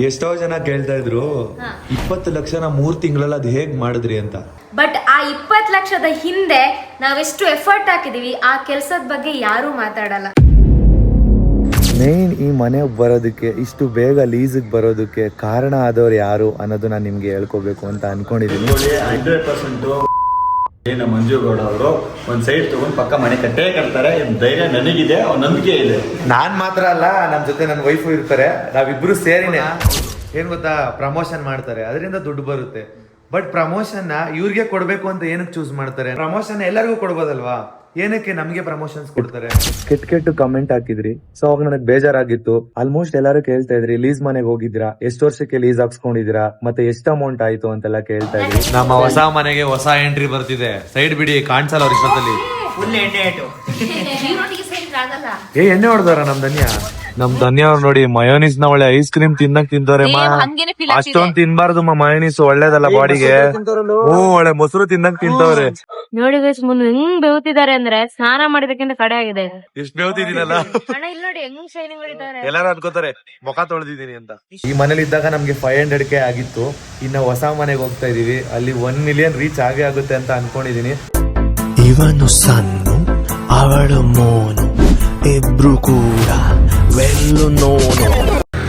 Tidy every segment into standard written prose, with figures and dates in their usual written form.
ಎಷ್ಟೋ ಜನ ಕೇಳ್ತಾ ಇದ್ರು 20 ಲಕ್ಷನ 3 ತಿಂಗಳಲ್ಲಿ ಅದು ಹೇಗ್ ಮಾಡಿದ್ರಿ ಅಂತ. ಬಟ್ ಆ 20 ಲಕ್ಷದ ಹಿಂದೆ ನಾವೆಷ್ಟು ಎಫರ್ಟ್ ಹಾಕಿದೀವಿ ಆ ಕೆಲಸದ ಬಗ್ಗೆ ಯಾರು ಮಾತಾಡಲ್ಲ. ಮೇನ್ ಈ ಮನೆ ಬರೋದಕ್ಕೆ ಇಷ್ಟು ಬೇಗ ಲೀಸಿಗೆ ಬರೋದಕ್ಕೆ ಕಾರಣ ಆದವ್ರು ಯಾರು ಅನ್ನೋದು ನಾನು ನಿಮ್ಗೆ ಹೇಳ್ಕೋಬೇಕು ಅಂತ ಅನ್ಕೊಂಡಿದ್ದೀನಿ. 100% ನಮ್ಮ ಮಂಜುಗೌಡ ಅವರು ಒಂದ್ ಸೈಡ್ ತಗೊಂಡು ಪಕ್ಕ ಮನೆ ಕಟ್ಟೇ ಕಟ್ತಾರೆ. ಧೈರ್ಯ ನನಗಿದೆ, ಅವ್ರ ನಂಬಿಕೆ ಇದೆ. ನಾನ್ ಮಾತ್ರ ಅಲ್ಲ, ನಮ್ ಜೊತೆ ನನ್ನ ವೈಫು ಇರ್ತಾರೆ, ನಾವಿಬ್ರು ಸೇರಿನೇ ಏನ್ ಗೊತ್ತಾ ಪ್ರಮೋಷನ್ ಮಾಡ್ತಾರೆ, ಅದರಿಂದ ದುಡ್ಡು ಬರುತ್ತೆ. ಬಟ್ ಪ್ರಮೋಷನ್ ಇವ್ರಿಗೆ ಕೊಡ್ಬೇಕು ಅಂತ ಏನಕ್ಕೆ ಚೂಸ್ ಮಾಡ್ತಾರೆ? ಪ್ರಮೋಷನ್ ಎಲ್ಲರಿಗೂ ಕೊಡ್ಬೋದಲ್ವಾ, ಏನಕ್ಕೆ ನಮ್ಗೆ ಪ್ರಮೋಷನ್ಸ್ ಕೊಡ್ತಾರೆ? ಕೆಟ್ಟ ಕಮೆಂಟ್ ಹಾಕಿದ್ರಿ, ಸೊ ಅವಾಗ ನನಗೆ ಬೇಜಾರಾಗಿತ್ತು. ಆಲ್ಮೋಸ್ಟ್ ಎಲ್ಲರೂ ಕೇಳ್ತಾ ಇದ್ರಿ ಲೀಸ್ ಮನೆಗೆ ಹೋಗಿದ್ರಾ, ಎಷ್ಟು ವರ್ಷಕ್ಕೆ ಲೀಸ್ ಹಾಕ್ಸ್ಕೊಂಡಿದೀರಾ, ಮತ್ತೆ ಎಷ್ಟು ಅಮೌಂಟ್ ಆಯ್ತು ಅಂತೆಲ್ಲ ಕೇಳ್ತಾ ಇದ್ರಿ. ನಮ್ಮ ಹೊಸ ಮನೆಗೆ ಹೊಸ ಎಂಟ್ರಿ ಬರ್ತಿದೆ, ಸೈಡ್ ಬಿಡಿ ಕಾಣಿಸಲ್ಲ ಅವ್ರ ಇಷ್ಟೊತ್ತಲ್ಲಿ. ಎಣ್ಣೆ ಹೊಡೆದಾರ ನಮ್ ಧನ್ಯ ಅವ್ರು ನೋಡಿ ಮಯೋನಿಸ್ ನ ಒಳ್ಳೆ ಐಸ್ ಕ್ರೀಮ್ ತಿಂದವ್ರೆ. ಅಷ್ಟೊಂದ್ ತಿನ್ಬಾರ್ದು ಮಯೋನಿಸ್, ಒಳ್ಳೇದಲ್ಲ ಬಾಡಿಗೆ. ಒಳ್ಳೆ ಮೊಸರು ತಿನ್ನಕ್ ತಿಂತವ್ರೆ ನೋಡಿ ಗೈಸ್, ಹೆಂಗ್ ಬೆವುತಿದ್ದಾರೆ ಅಂದ್ರೆ ಸ್ನಾನ ಮಾಡಿದಕ್ಕಿಂತ ಕಡೆ ಆಗಿದೆ. ಎಷ್ಟ್ ಬೆವುತಿದ್ದೀನಲ್ಲ, ಇಲ್ಲಿ ನೋಡಿ ಹೆಂಗ್ ಶೈನಿಂಗ್ ಹೊಡಿತಾರೆ. ಎಲ್ಲಾರು ಅನ್ಕೋತಾರೆ ಮುಖ ತೊಳೆದಿದ್ದೀನಿ ಅಂತ. ಈ ಮನೇಲಿ ಇದ್ದಾಗ ನಮ್ಗೆ 500K ಆಗಿತ್ತು. ಇನ್ನ ಹೊಸ ಮನೆಗೆ ಹೋಗ್ತಾ ಇದೀವಿ, ಅಲ್ಲಿ 1 ಮಿಲಿಯನ್ ರೀಚ್ ಆಗೇ ಆಗುತ್ತೆ ಅಂತ ಅನ್ಕೊಂಡಿದೀನಿ. ಇವನು ಸನ್ನು, ಅವಳು ಮೋನು, ಇಬ್ರು ಕೂಡ ವೆಲ್ಲು ನೋನು.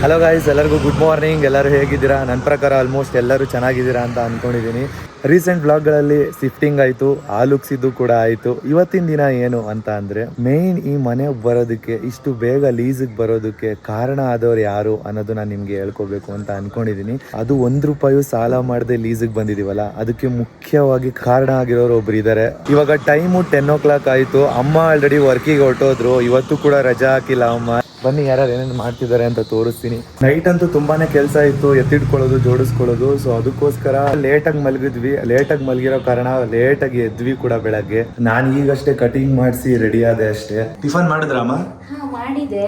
ಹಲೋ ಗಾಯ್ಸ್, ಎಲ್ಲರಿಗೂ ಗುಡ್ ಮಾರ್ನಿಂಗ್. ಎಲ್ಲರೂ ಹೇಗಿದ್ದೀರಾ? ನನ್ನ ಪ್ರಕಾರ ಆಲ್ಮೋಸ್ಟ್ ಎಲ್ಲರೂ ಚೆನ್ನಾಗಿದ್ದೀರಾ ಅಂತ ಅನ್ಕೊಂಡಿದ್ದೀನಿ. ರೀಸೆಂಟ್ ಬ್ಲಾಗ್ಗಳಲ್ಲಿ ಶಿಫ್ಟಿಂಗ್ ಆಯಿತು, ಆ ಲುಕ್ಸಿದ್ದು ಕೂಡ ಆಯಿತು. ಇವತ್ತಿನ ದಿನ ಏನು ಅಂತ ಅಂದರೆ, ಮೇನ್ ಈ ಮನೆ ಬರೋದಕ್ಕೆ ಇಷ್ಟು ಬೇಗ ಲೀಸಿಗೆ ಬರೋದಕ್ಕೆ ಕಾರಣ ಆದವ್ರು ಯಾರು ಅನ್ನೋದು ನಾನು ನಿಮಗೆ ಹೇಳ್ಕೋಬೇಕು ಅಂತ ಅನ್ಕೊಂಡಿದ್ದೀನಿ. ಅದು ₹1 ಸಾಲ ಮಾಡದೆ ಲೀಸಿಗೆ ಬಂದಿದ್ದೀವಲ್ಲ, ಅದಕ್ಕೆ ಮುಖ್ಯವಾಗಿ ಕಾರಣ ಆಗಿರೋರು ಒಬ್ರು ಇದ್ದಾರೆ. ಇವಾಗ ಟೈಮು 10 o'clock ಆಯಿತು. ಅಮ್ಮ ಆಲ್ರೆಡಿ ವರ್ಕಿಗೆ ಹೊರಟೋದ್ರು, ಇವತ್ತು ಕೂಡ ರಜಾ ಹಾಕಿಲ್ಲ ಅಮ್ಮ. ಬನ್ನಿ ಯಾರು ಏನೇನು ಮಾಡ್ತಿದ್ದಾರೆ ಅಂತ ತೋರಿಸ್ತೀನಿ. ನೈಟ್ ಅಂತೂ ತುಂಬಾನೇ ಕೆಲಸ ಇತ್ತು, ಎತ್ತಿಡ್ಕೊಳ್ಳೋದು, ಜೋಡಿಸ್ಕೊಳ್ಳೋದು. ಸೊ ಅದಕ್ಕೋಸ್ಕರ ಲೇಟಾಗಿ ಮಲಗಿದ್ವಿ. ಲೇಟಾಗಿ ಮಲಗಿರೋ ಕಾರಣ ಲೇಟಾಗಿ ಎದ್ವಿ ಕೂಡ ಬೆಳಗ್ಗೆ. ನಾನು ಈಗಷ್ಟೇ ಕಟಿಂಗ್ ಮಾಡಿಸಿ ರೆಡಿ ಆದೆ ಅಷ್ಟೇ. ಟಿಫನ್ ಮಾಡಿದ್ರಮ್ಮ? ಮಾಡಿದೆ,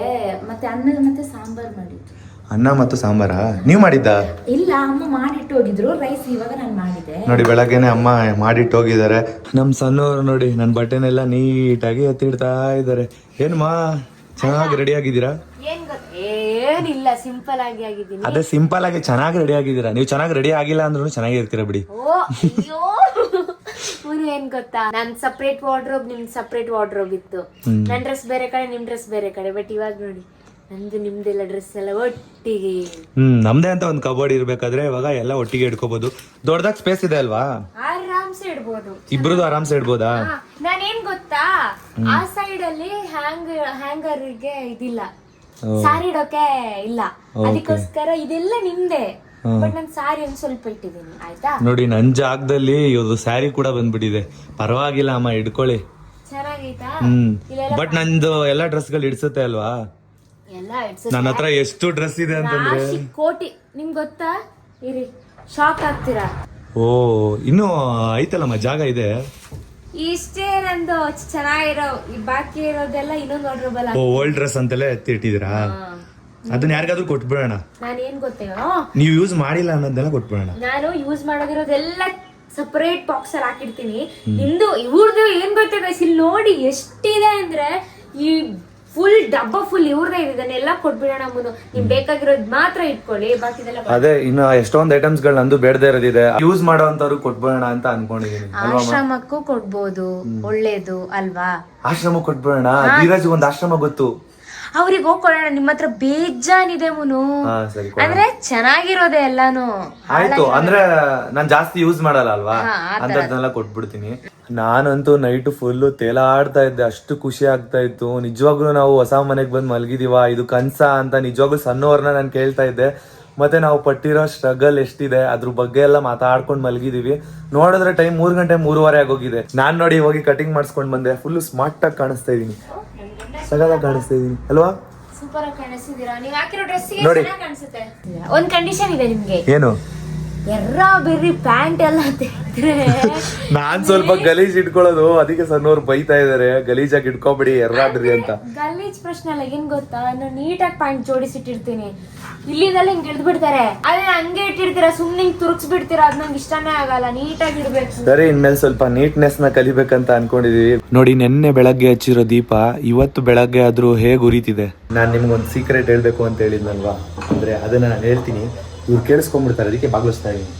ಮತ್ತೆ ಅನ್ನ ಮತ್ತೆ ಸಾಂಬಾರ್ ಮಾಡಿದ್ದು. ಅನ್ನ ಮತ್ತು ಸಾಂಬಾರ ನೀವು ಮಾಡಿದ್ದ? ಇಲ್ಲ, ಅಮ್ಮ ಮಾಡಿಟ್ಟು ಹೋಗಿದ್ರು. ರೈಸ್ ಇವಾಗ ನಾನು ಮಾಡಿದೆ. ನೋಡಿ ಬೆಳಗ್ಗೆನೆ ಅಮ್ಮ ಮಾಡಿಟ್ಟು ಹೋಗಿದ್ದಾರೆ. ನಮ್ ಸಣ್ಣವ್ರು ನೋಡಿ ನನ್ನ ಬಟ್ಟೆನೆಲ್ಲ ನೀಟಾಗಿ ಎತ್ತಿಡ್ತಾ ಇದ್ದಾರೆ. ಏನ್ಮಾ ಚೆನ್ನಾಗಿ ರೆಡಿ ಆಗಿದ್ದೀರಾ? ಏನಿಲ್ಲ, ಸಿಂಪಲ್ ಆಗಿ ಆಗಿದ್ದೀನಿ. ಅದೇ ಸಿಂಪಲ್ ಆಗಿ ಚೆನ್ನಾಗಿ ರೆಡಿ ಆಗಿದ್ದೀರಾ. ನೀವು ಚೆನ್ನಾಗಿ ರೆಡಿ ಆಗಿಲ್ಲ ಅಂದ್ರೂ ಚೆನ್ನಾಗಿರ್ತೀರಾ ಬಿಡಿ. ಏನ್ ಗೊತ್ತಾ, ನನ್ ಸಪ್ರೇಟ್ ವಾರ್ಡ್ರೋಬ್, ನಿಮ್ ಸಪ್ರೇಟ್ ವಾರ್ಡ್ರೋಬ್ ಇತ್ತು. ನನ್ ಡ್ರೆಸ್ ಬೇರೆ ಕಡೆ, ನಿಮ್ ಡ್ರೆಸ್ ಬೇರೆ ಕಡೆ. ಬಟ್ ಇವಾಗ ನೋಡಿ, ನಂದು ನಿಮ್ದೆಲ್ಲ ಡ್ರೆಸ್ ಎಲ್ಲ ಒಟ್ಟಿಗೆ. ನಮ್ದೇ ಅಂತ ಒಂದು ಕಬೋರ್ಡ್ ಇರ್ಬೇಕಾದ್ರೆ ಇವಾಗ ಎಲ್ಲ ಒಟ್ಟಿಗೆ ಇಟ್ಕೋಬಹುದು. ದೊಡ್ಡದಾಗ ಸ್ಪೇಸ್ ಇದೆ ಅಲ್ವಾ, ಆರಾಮ್ಸೆ ಇಡ್ಬೋದು. ಇಬ್ರದ್ದು ಆರಾಮ್ಸೆ ಇಡ್ಬೋದಾ? ನಾನೇನ್ ಗೊತ್ತಾ, ಆ ಸೈಡ್ ಅಲ್ಲಿ ಹ್ಯಾಂಗರ್ ಗೆ ಇದಿಲ್ಲ, ಸಾರಿ ಇಡೋಕೆ ಇಲ್ಲ. ಅದಕ್ಕೋಸ್ಕರ ಇದೆಲ್ಲ ನಿಮ್ದೆ. ಬಟ್ ನಾನು ಸಾರಿ ಒಂದ್ ಸ್ವಲ್ಪ ಇಟ್ಟಿದ್ದೀನಿ, ಆಯ್ತಾ? ನೋಡಿ ನನ್ ಜಾಗದಲ್ಲಿ ಇವ್ರದ್ದು ಸ್ಯಾರಿ ಕೂಡ ಬಂದ್ಬಿಟ್ಟಿದೆ. ಪರವಾಗಿಲ್ಲ ಅಮ್ಮ, ಇಡ್ಕೊಳ್ಳಿ. ಚೆನ್ನಾಗೈತಾ? ಬಟ್ ನಂದು ಎಲ್ಲಾ ಡ್ರೆಸ್ಗಳು ಇಡ್ಸುತ್ತೆ ಅಲ್ವಾ? ನನ್ನ ಹತ್ರ ಎಷ್ಟು ಡ್ರೆಸ್ ಇದೆ ಅಂತಂದ್ರೆ ಕೋಟಿ. ನಿಮ್ಗೆ ಗೊತ್ತಾ, ಇರಿ ಶಾಕ್ ಆಗ್ತೀರಾ. ಓ, ಇನ್ನು ಐತಲ್ಲಮ್ಮ ಜಾಗ ಇದೆ. ಇಷ್ಟೇ ನಂದು ಚೆನ್ನಾಗಿರೋ, ಬಾಕಿ ಇರೋದೆಲ್ಲ ಇನ್ನೊಂದು ವಾರ್ಡ್ರೋಬ್. ಓ, ಓಲ್ಡ್ ಡ್ರೆಸ್ ಅಂತೆಲ್ಲ ಎತ್ತಿ ಇಟ್ಟಿದ್ದೀರಾ? ಅದನ್ನ ಯಾರಿಗಾದ್ರೂ ಕೊಟ್ಬಿಡೋಣ. ನಾನು ಏನ್ ಗೊತ್ತೇನೋ, ನೀವು ಯೂಸ್ ಮಾಡಿಲ್ಲ ಅನ್ನೋದೆಲ್ಲ ಕೊಟ್ಬಿಡೋಣ. ನಾನು ಯೂಸ್ ಮಾಡೋದಿರೋದೆಲ್ಲ ಸಪರೇಟ್ ಬಾಕ್ಸ್ ಅಲ್ಲಿ ಹಾಕಿರ್ತೀನಿ. ನಿಮ್ದು ಇವ್ರದ್ದು ಏನ್ ಗೊತ್ತಿದೆ, ಇಲ್ಲಿ ನೋಡಿ ಎಷ್ಟಿದೆ ಅಂದ್ರೆ, ಈ ಫುಲ್ ಡಬ್ಬ ಫುಲ್ ಇವ್ರದೇ ಇದೆ. ಎಲ್ಲ ಕೊಟ್ಬಿಡೋಣ ಮುಂದೆ. ನಿಮ್ ಬೇಕಾಗಿರೋದ್ ಮಾತ್ರ ಇಟ್ಕೊಳ್ಳಿ, ಬಾಕಿದೆಲ್ಲ. ಅದೇ ಇನ್ನು ಎಷ್ಟೊಂದು ಐಟಮ್ಸ್ ಗಳು ನಂದು ಬೇಡದೇ ಇರೋದಿದೆ, ಯೂಸ್ ಮಾಡೋ ಅಂತವ್ರು ಕೊಟ್ಬಿಡೋಣ ಅಂತ ಅನ್ಕೊಂಡಿದೀನಿ. ಆಶ್ರಮಕ್ಕೂ ಕೊಡ್ಬೋದು, ಒಳ್ಳೇದು ಅಲ್ವಾ? ಆಶ್ರಮ ಕೊಟ್ಬಿಡೋಣ. ಧೀರಜ್ ಒಂದು ಆಶ್ರಮ ಗೊತ್ತು, ಅವ್ರಿಗೆ ಹೋಗ್ಕೊಡೋಣ. ನಿಮ್ಮ ಹತ್ರ ಬೇಜಾನಿದೆ ಮುನು, ಅಂದ್ರೆ ಚೆನ್ನಾಗಿರೋದೆ ಎಲ್ಲಾನು. ಆಯ್ತು ಅಂದ್ರೆ ನಾನ್ ಜಾಸ್ತಿ ಯೂಸ್ ಮಾಡಲ್ಲ ಅಲ್ವಾ, ಅಂತದ್ನೆಲ್ಲ ಕೊಟ್ಬಿಡ್ತೀನಿ. ನಾನಂತೂ ನೈಟ್ ಫುಲ್ ತೇಲಾಡ್ತಾ ಇದ್ದೆ, ಅಷ್ಟು ಖುಷಿ ಆಗ್ತಾ ಇತ್ತು. ನಿಜವಾಗ್ಲೂ ನಾವು ಹೊಸ ಮನೆಗ್ ಬಂದ್ ಮಲಗಿದೀವ, ಇದು ಕನ್ಸ ಅಂತ ನಿಜವಾಗ್ಲೂ ಸಣ್ಣವ್ರನ್ನ ನಾನು ಕೇಳ್ತಾ ಇದ್ದೆ. ಮತ್ತೆ ನಾವು ಪಟ್ಟಿರೋ ಸ್ಟ್ರಗಲ್ ಎಷ್ಟಿದೆ ಅದ್ರ ಬಗ್ಗೆ ಎಲ್ಲ ಮಾತಾಡ್ಕೊಂಡು ಮಲಗಿದೀವಿ. ನೋಡಿದ್ರೆ ಟೈಮ್ 3 ಗಂಟೆ 3:15 ಆಗೋಗಿದೆ. ನಾನ್ ನೋಡಿ ಹೋಗಿ ಕಟಿಂಗ್ ಮಾಡಿಸ್ಕೊಂಡ್ ಬಂದೆ. ಫುಲ್ ಸ್ಮಾರ್ಟ್ ಆಗಿ ಕಾಣಿಸ್ತಾ ಇದೀನಿ, ಸಗದಾಗಿ ಕಾಣಿಸ್ತಾ ಇದೀನಿ ಅಲ್ವಾ? ಸೂಪರ್ ಆಗಿ ಕಾಣಿಸ್ತಿದ್ದೀರಾ. ನೀವು ಹಾಕಿರೋ ಡ್ರೆಸ್ ಚೆನ್ನಾಗಿ ಕಾಣಿಸುತ್ತೆ. ಒಂದ್ ಕಂಡೀಷನ್ ಇದೆ ನಿಮ್ಗೆ. ಏನು? ಎರ್ರ ಬೆರ್ರಿ ಪ್ಯಾಂಟ್ ಎಲ್ಲ ಬಿಟ್ರೆ ನಾನ್ ಸ್ವಲ್ಪ ಗಲೀಜ್ ಇಟ್ಕೊಳ್ಳೋದು, ಅದಕ್ಕೆ ಸಣ್ಣವ್ರು ಬೈತಾ ಇದಾರೆ ಗಲೀಜಾಗಿ ಇಟ್ಕೊಬಿಡಿ ಎರ್ರಾಡ್ರಿ ಅಂತ. ಗಲೀಜ್ ಪ್ರಶ್ನೆ ಅಲ್ಲ, ಏನ್ ಗೊತ್ತಾ, ನಾನು ನೀಟಾಗಿ ಪ್ಯಾಂಟ್ ಜೋಡಿಸಿಟ್ಟಿರ್ತೀನಿ, ಇಲ್ಲಿಂದಲ್ಲ ಹಿಂಗ್ ಇಳ್ದು ಬಿಡ್ತಾರೆ, ಅದೇ ಹಂಗೆ ಇಟ್ಟಿರ್ತೀರಾ, ಸುಮ್ನೆ ಹಿಂಗ್ ತುರ್ಕ್ಸ್ ಬಿಡ್ತೀರಾ, ಅದ್ ನಂಗೆ ಇಷ್ಟನೇ ಆಗಲ್ಲ, ನೀಟಾಗಿ ಇಡ್ಬೇಕು. ಸರಿ, ಇನ್ಮೇಲೆ ಸ್ವಲ್ಪ ನೀಟ್ನೆಸ್ ನ ಕಲಿಬೇಕಂತ ಅನ್ಕೊಂಡಿದೀವಿ. ನೋಡಿ, ನೆನ್ನೆ ಬೆಳಗ್ಗೆ ಹಚ್ಚಿರೋ ದೀಪ ಇವತ್ತು ಬೆಳಗ್ಗೆ ಆದ್ರೂ ಹೇಗ್ ಉರಿತಿದೆ. ನಾನ್ ನಿಮ್ಗೊಂದು ಸೀಕ್ರೆಟ್ ಹೇಳ್ಬೇಕು ಅಂತ ಹೇಳಿದ್ನಲ್ವಾ, ಅಂದ್ರೆ ಅದನ್ನ ನಾನು ಹೇಳ್ತೀನಿ, ಇವ್ರು ಕೇಳಿಸ್ಕೊಂಡ್ಬಿಡ್ತಾರೆ, ಅದಕ್ಕೆ ಬಾಗ್ಲಿಸ್ತಾ ಇದೀನಿ.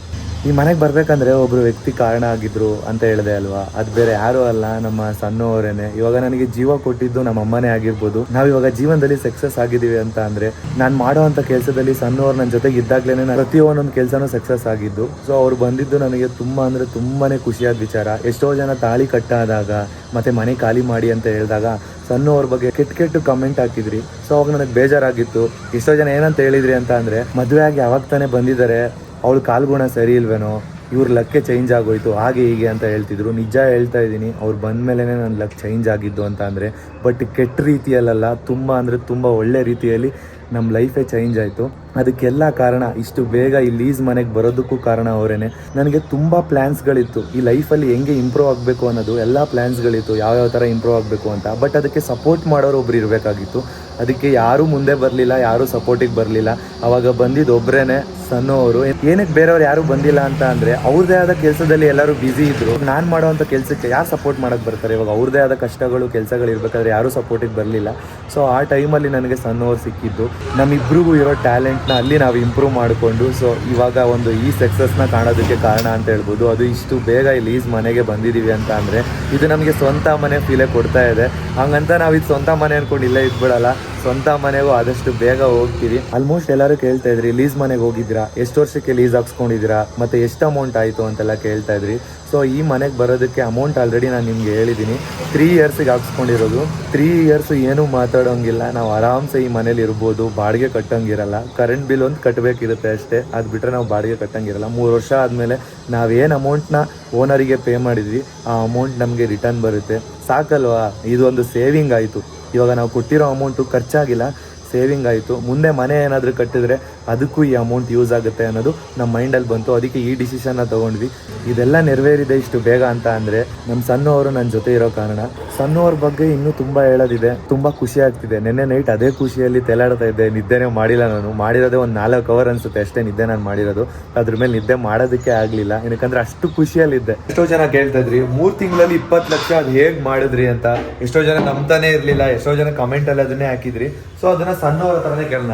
ಈ ಮನೆಗೆ ಬರ್ಬೇಕಂದ್ರೆ ಒಬ್ರು ವ್ಯಕ್ತಿ ಕಾರಣ ಆಗಿದ್ರು ಅಂತ ಹೇಳಿದೆ ಅಲ್ವಾ, ಅದು ಬೇರೆ ಯಾರು ಅಲ್ಲ, ನಮ್ಮ ಸಣ್ಣವರೇನೆ. ಇವಾಗ ನನಗೆ ಜೀವ ಕೊಟ್ಟಿದ್ದು ನಮ್ಮ ಅಮ್ಮನೇ ಆಗಿರ್ಬೋದು. ನಾವ್ ಇವಾಗ ಜೀವನದಲ್ಲಿ ಸಕ್ಸಸ್ ಆಗಿದೀವಿ ಅಂತ ಅಂದ್ರೆ ನಾನು ಮಾಡೋ ಅಂತ ಕೆಲಸದಲ್ಲಿ ಸಣ್ಣವ್ರು ನನ್ನ ಜೊತೆಗೆ ಇದ್ದಾಗ್ಲೇನೆ ಪ್ರತಿಯೊಂದೊಂದು ಕೆಲಸನೂ ಸಕ್ಸಸ್ ಆಗಿದ್ದು. ಸೊ ಅವ್ರು ಬಂದಿದ್ದು ನನಗೆ ತುಂಬಾ ಅಂದ್ರೆ ತುಂಬಾನೇ ಖುಷಿಯಾದ ವಿಚಾರ. ಎಷ್ಟೋ ಜನ ತಾಳಿ ಕಟ್ಟಾದಾಗ ಮತ್ತೆ ಮನೆ ಖಾಲಿ ಮಾಡಿ ಅಂತ ಹೇಳಿದಾಗ ಸಣ್ಣವ್ರ ಬಗ್ಗೆ ಕೆಟ್ಟ ಕಮೆಂಟ್ ಹಾಕಿದ್ರಿ. ಸೊ ಅವಾಗ ನನಗೆ ಬೇಜಾರಾಗಿತ್ತು. ಎಷ್ಟೋ ಜನ ಏನಂತ ಹೇಳಿದ್ರಿ ಅಂತ ಅಂದ್ರೆ, ಮದುವೆ ಆಗಿ ಯಾವಾಗ ತಾನೇ ಬಂದಿದ್ದಾರೆ, ಅವಳು ಕಾಲ್ಗುಣ ಸರಿ ಇಲ್ವೇನೋ, ಇವ್ರ ಲಕ್ಕೆ ಚೇಂಜ್ ಆಗೋಯ್ತು, ಹಾಗೆ ಹೀಗೆ ಅಂತ ಹೇಳ್ತಿದ್ರು. ನಿಜ ಹೇಳ್ತಾ ಇದ್ದೀನಿ, ಅವ್ರು ಬಂದಮೇಲೆ ನನ್ನ ಲಕ್ ಚೇಂಜ್ ಆಗಿದ್ದು ಅಂತ ಅಂದರೆ. ಬಟ್ ಕೆಟ್ಟ ರೀತಿಯಲ್ಲ, ತುಂಬ ಅಂದರೆ ತುಂಬ ಒಳ್ಳೆ ರೀತಿಯಲ್ಲಿ ನಮ್ಮ ಲೈಫೇ ಚೇಂಜ್ ಆಯಿತು. ಅದಕ್ಕೆಲ್ಲ ಕಾರಣ ಇಷ್ಟು ಬೇಗ ಈ ಲೀಸ್ ಮನೆಗೆ ಬರೋದಕ್ಕೂ ಕಾರಣ ಅವರೇನೆ. ನನಗೆ ತುಂಬ ಪ್ಲ್ಯಾನ್ಸ್ಗಳಿತ್ತು ಈ ಲೈಫಲ್ಲಿ ಹೆಂಗೆ ಇಂಪ್ರೂವ್ ಆಗಬೇಕು ಅನ್ನೋದು, ಎಲ್ಲ ಪ್ಲ್ಯಾನ್ಸ್ಗಳಿತ್ತು ಯಾವ್ಯಾವ ಥರ ಇಂಪ್ರೂವ್ ಆಗಬೇಕು ಅಂತ. ಬಟ್ ಅದಕ್ಕೆ ಸಪೋರ್ಟ್ ಮಾಡೋರು ಒಬ್ರು ಇರಬೇಕಾಗಿತ್ತು. ಅದಕ್ಕೆ ಯಾರೂ ಮುಂದೆ ಬರಲಿಲ್ಲ, ಯಾರೂ ಸಪೋರ್ಟಿಗೆ ಬರಲಿಲ್ಲ. ಅವಾಗ ಬಂದಿದ್ದು ಒಬ್ಬರೇನೆ ಸಣ್ಣವರು. ಏನಕ್ಕೆ ಬೇರೆಯವ್ರು ಯಾರೂ ಬಂದಿಲ್ಲ ಅಂತ ಅಂದರೆ, ಅವ್ರದ್ದೇ ಆದ ಕೆಲಸದಲ್ಲಿ ಎಲ್ಲರೂ ಬ್ಯುಸಿ ಇದ್ದರು. ನಾನು ಮಾಡೋವಂಥ ಕೆಲಸಕ್ಕೆ ಯಾರು ಸಪೋರ್ಟ್ ಮಾಡೋಕ್ಕೆ ಬರ್ತಾರೆ? ಇವಾಗ ಅವ್ರದ್ದೇ ಆದ ಕಷ್ಟಗಳು ಕೆಲಸಗಳು ಇರಬೇಕಾದ್ರೆ ಯಾರೂ ಸಪೋರ್ಟಿಗೆ ಬರಲಿಲ್ಲ. ಸೊ ಆ ಟೈಮಲ್ಲಿ ನನಗೆ ಸಣ್ಣವ್ರು ಸಿಕ್ಕಿದ್ದು. ನಮ್ಮಿಬ್ರಿಗೂ ಇರೋ ಟ್ಯಾಲೆಂಟ್ನ ಅಲ್ಲಿ ನಾವು ಇಂಪ್ರೂವ್ ಮಾಡಿಕೊಂಡು ಸೊ ಇವಾಗ ಒಂದು ಈ ಸಕ್ಸಸ್ನ ಕಾಣೋದಕ್ಕೆ ಕಾರಣ ಅಂತ ಹೇಳ್ಬೋದು. ಅದು ಇಷ್ಟು ಬೇಗ ಇಲ್ಲಿ ಲೀಸ್ ಮನೆಗೆ ಬಂದಿದ್ದೀವಿ ಅಂತ ಅಂದರೆ ಇದು ನಮಗೆ ಸ್ವಂತ ಮನೆ ಫೀಲೇ ಕೊಡ್ತಾ ಇದೆ. ಹಂಗಂತ ನಾವು ಇದು ಸ್ವಂತ ಮನೆ ಅಂದ್ಕೊಂಡು ಇಲ್ಲೇ ಇದ್ಬಿಡಲ್ಲ, ಸ್ವಂತ ಮನೆಗೂ ಆದಷ್ಟು ಬೇಗ ಹೋಗ್ತೀವಿ. ಆಲ್ಮೋಸ್ಟ್ ಎಲ್ಲರೂ ಕೇಳ್ತಾ ಇದ್ರಿ, ಲೀಸ್ ಮನೆಗೆ ಹೋಗಿದ್ದೀರಾ, ಎಷ್ಟು ವರ್ಷಕ್ಕೆ ಲೀಸ್ ಹಾಕ್ಸ್ಕೊಂಡಿದ್ದೀರಾ, ಮತ್ತು ಎಷ್ಟು ಅಮೌಂಟ್ ಆಯಿತು ಅಂತೆಲ್ಲ ಕೇಳ್ತಾ ಇದ್ರಿ. ಸೊ ಈ ಮನೆಗೆ ಬರೋದಕ್ಕೆ ಅಮೌಂಟ್ ಆಲ್ರೆಡಿ ನಾನು ನಿಮ್ಗೆ ಹೇಳಿದ್ದೀನಿ, 3 ಇಯರ್ಸಿಗೆ ಹಾಕ್ಸ್ಕೊಂಡಿರೋದು. 3 ಇಯರ್ಸು ಏನೂ ಮಾತಾಡೋಂಗಿಲ್ಲ, ನಾವು ಆರಾಮ್ಸೆ ಈ ಮನೇಲಿ ಇರ್ಬೋದು, ಬಾಡಿಗೆ ಕಟ್ಟೋಂಗಿರಲ್ಲ. ಕರೆಂಟ್ ಬಿಲ್ ಒಂದು ಕಟ್ಟಬೇಕಿರುತ್ತೆ ಅಷ್ಟೇ, ಅದು ಬಿಟ್ಟರೆ ನಾವು ಬಾಡಿಗೆ ಕಟ್ಟೋಂಗಿರಲ್ಲ. 3 ವರ್ಷ ಆದಮೇಲೆ ನಾವೇನು ಅಮೌಂಟ್ನ ಓನರಿಗೆ ಪೇ ಮಾಡಿದ್ವಿ ಆ ಅಮೌಂಟ್ ನಮಗೆ ರಿಟರ್ನ್ ಬರುತ್ತೆ. ಸಾಕಲ್ವಾ? ಇದೊಂದು ಸೇವಿಂಗ್ ಆಯಿತು. ಇವಾಗ ನಾವು ಕೊಟ್ಟಿರೋ ಅಮೌಂಟು ಖರ್ಚಾಗಿಲ್ಲ, ಸೇವಿಂಗ್ ಆಯಿತು. ಮುಂದೆ ಮನೆ ಏನಾದರೂ ಕಟ್ಟಿದ್ರೆ ಅದಕ್ಕೂ ಈ ಅಮೌಂಟ್ ಯೂಸ್ ಆಗುತ್ತೆ ಅನ್ನೋದು ನಮ್ಮ ಮೈಂಡಲ್ಲಿ ಬಂತು. ಅದಕ್ಕೆ ಈ ಡಿಸಿಷನ್ನ ತೊಗೊಂಡ್ವಿ. ಇದೆಲ್ಲ ನೆರವೇರಿದೆ ಇಷ್ಟು ಬೇಗ ಅಂತ ಅಂದರೆ ನಮ್ಮ ಸಣ್ಣವರು ನನ್ನ ಜೊತೆ ಇರೋ ಕಾರಣ. ಸಣ್ಣವ್ರ ಬಗ್ಗೆ ಇನ್ನೂ ತುಂಬ ಹೇಳೋದಿದೆ, ತುಂಬ ಖುಷಿ ಆಗ್ತಿದೆ. ನಿನ್ನೆ ನೈಟ್ ಅದೇ ಖುಷಿಯಲ್ಲಿ ತೇಲಾಡ್ತಾ ಇದ್ದೆ, ನಿದ್ದೆನೇ ಮಾಡಿಲ್ಲ. ನಾನು ಮಾಡಿರೋದೇ ಒಂದು 4 ಅವರ್ ಅನಿಸುತ್ತೆ ಅಷ್ಟೇ ನಿದ್ದೆ ನಾನು ಮಾಡಿರೋದು. ಅದ್ರ ಮೇಲೆ ನಿದ್ದೆ ಮಾಡೋದಕ್ಕೆ ಆಗಲಿಲ್ಲ, ಏನಕ್ಕಂದ್ರೆ ಅಷ್ಟು ಖುಷಿಯಲ್ಲಿದ್ದೆ. ಎಷ್ಟೋ ಜನ ಕೇಳ್ತಾ ಇದ್ರಿ 3 ತಿಂಗಳಲ್ಲಿ 20 ಲಕ್ಷ ಅದು ಹೇಗೆ ಮಾಡಿದ್ರಿ ಅಂತ. ಎಷ್ಟೋ ಜನ ನಂಬ್ತಾನೆ ಇರಲಿಲ್ಲ, ಎಷ್ಟೋ ಜನ ಕಮೆಂಟಲ್ಲಿ ಅದನ್ನೇ ಹಾಕಿದ್ರಿ. ಸೊ ಅದನ್ನ ಸಣ್ಣವ್ರ ಹತ್ರನೇ ಕೇಳೋಣ.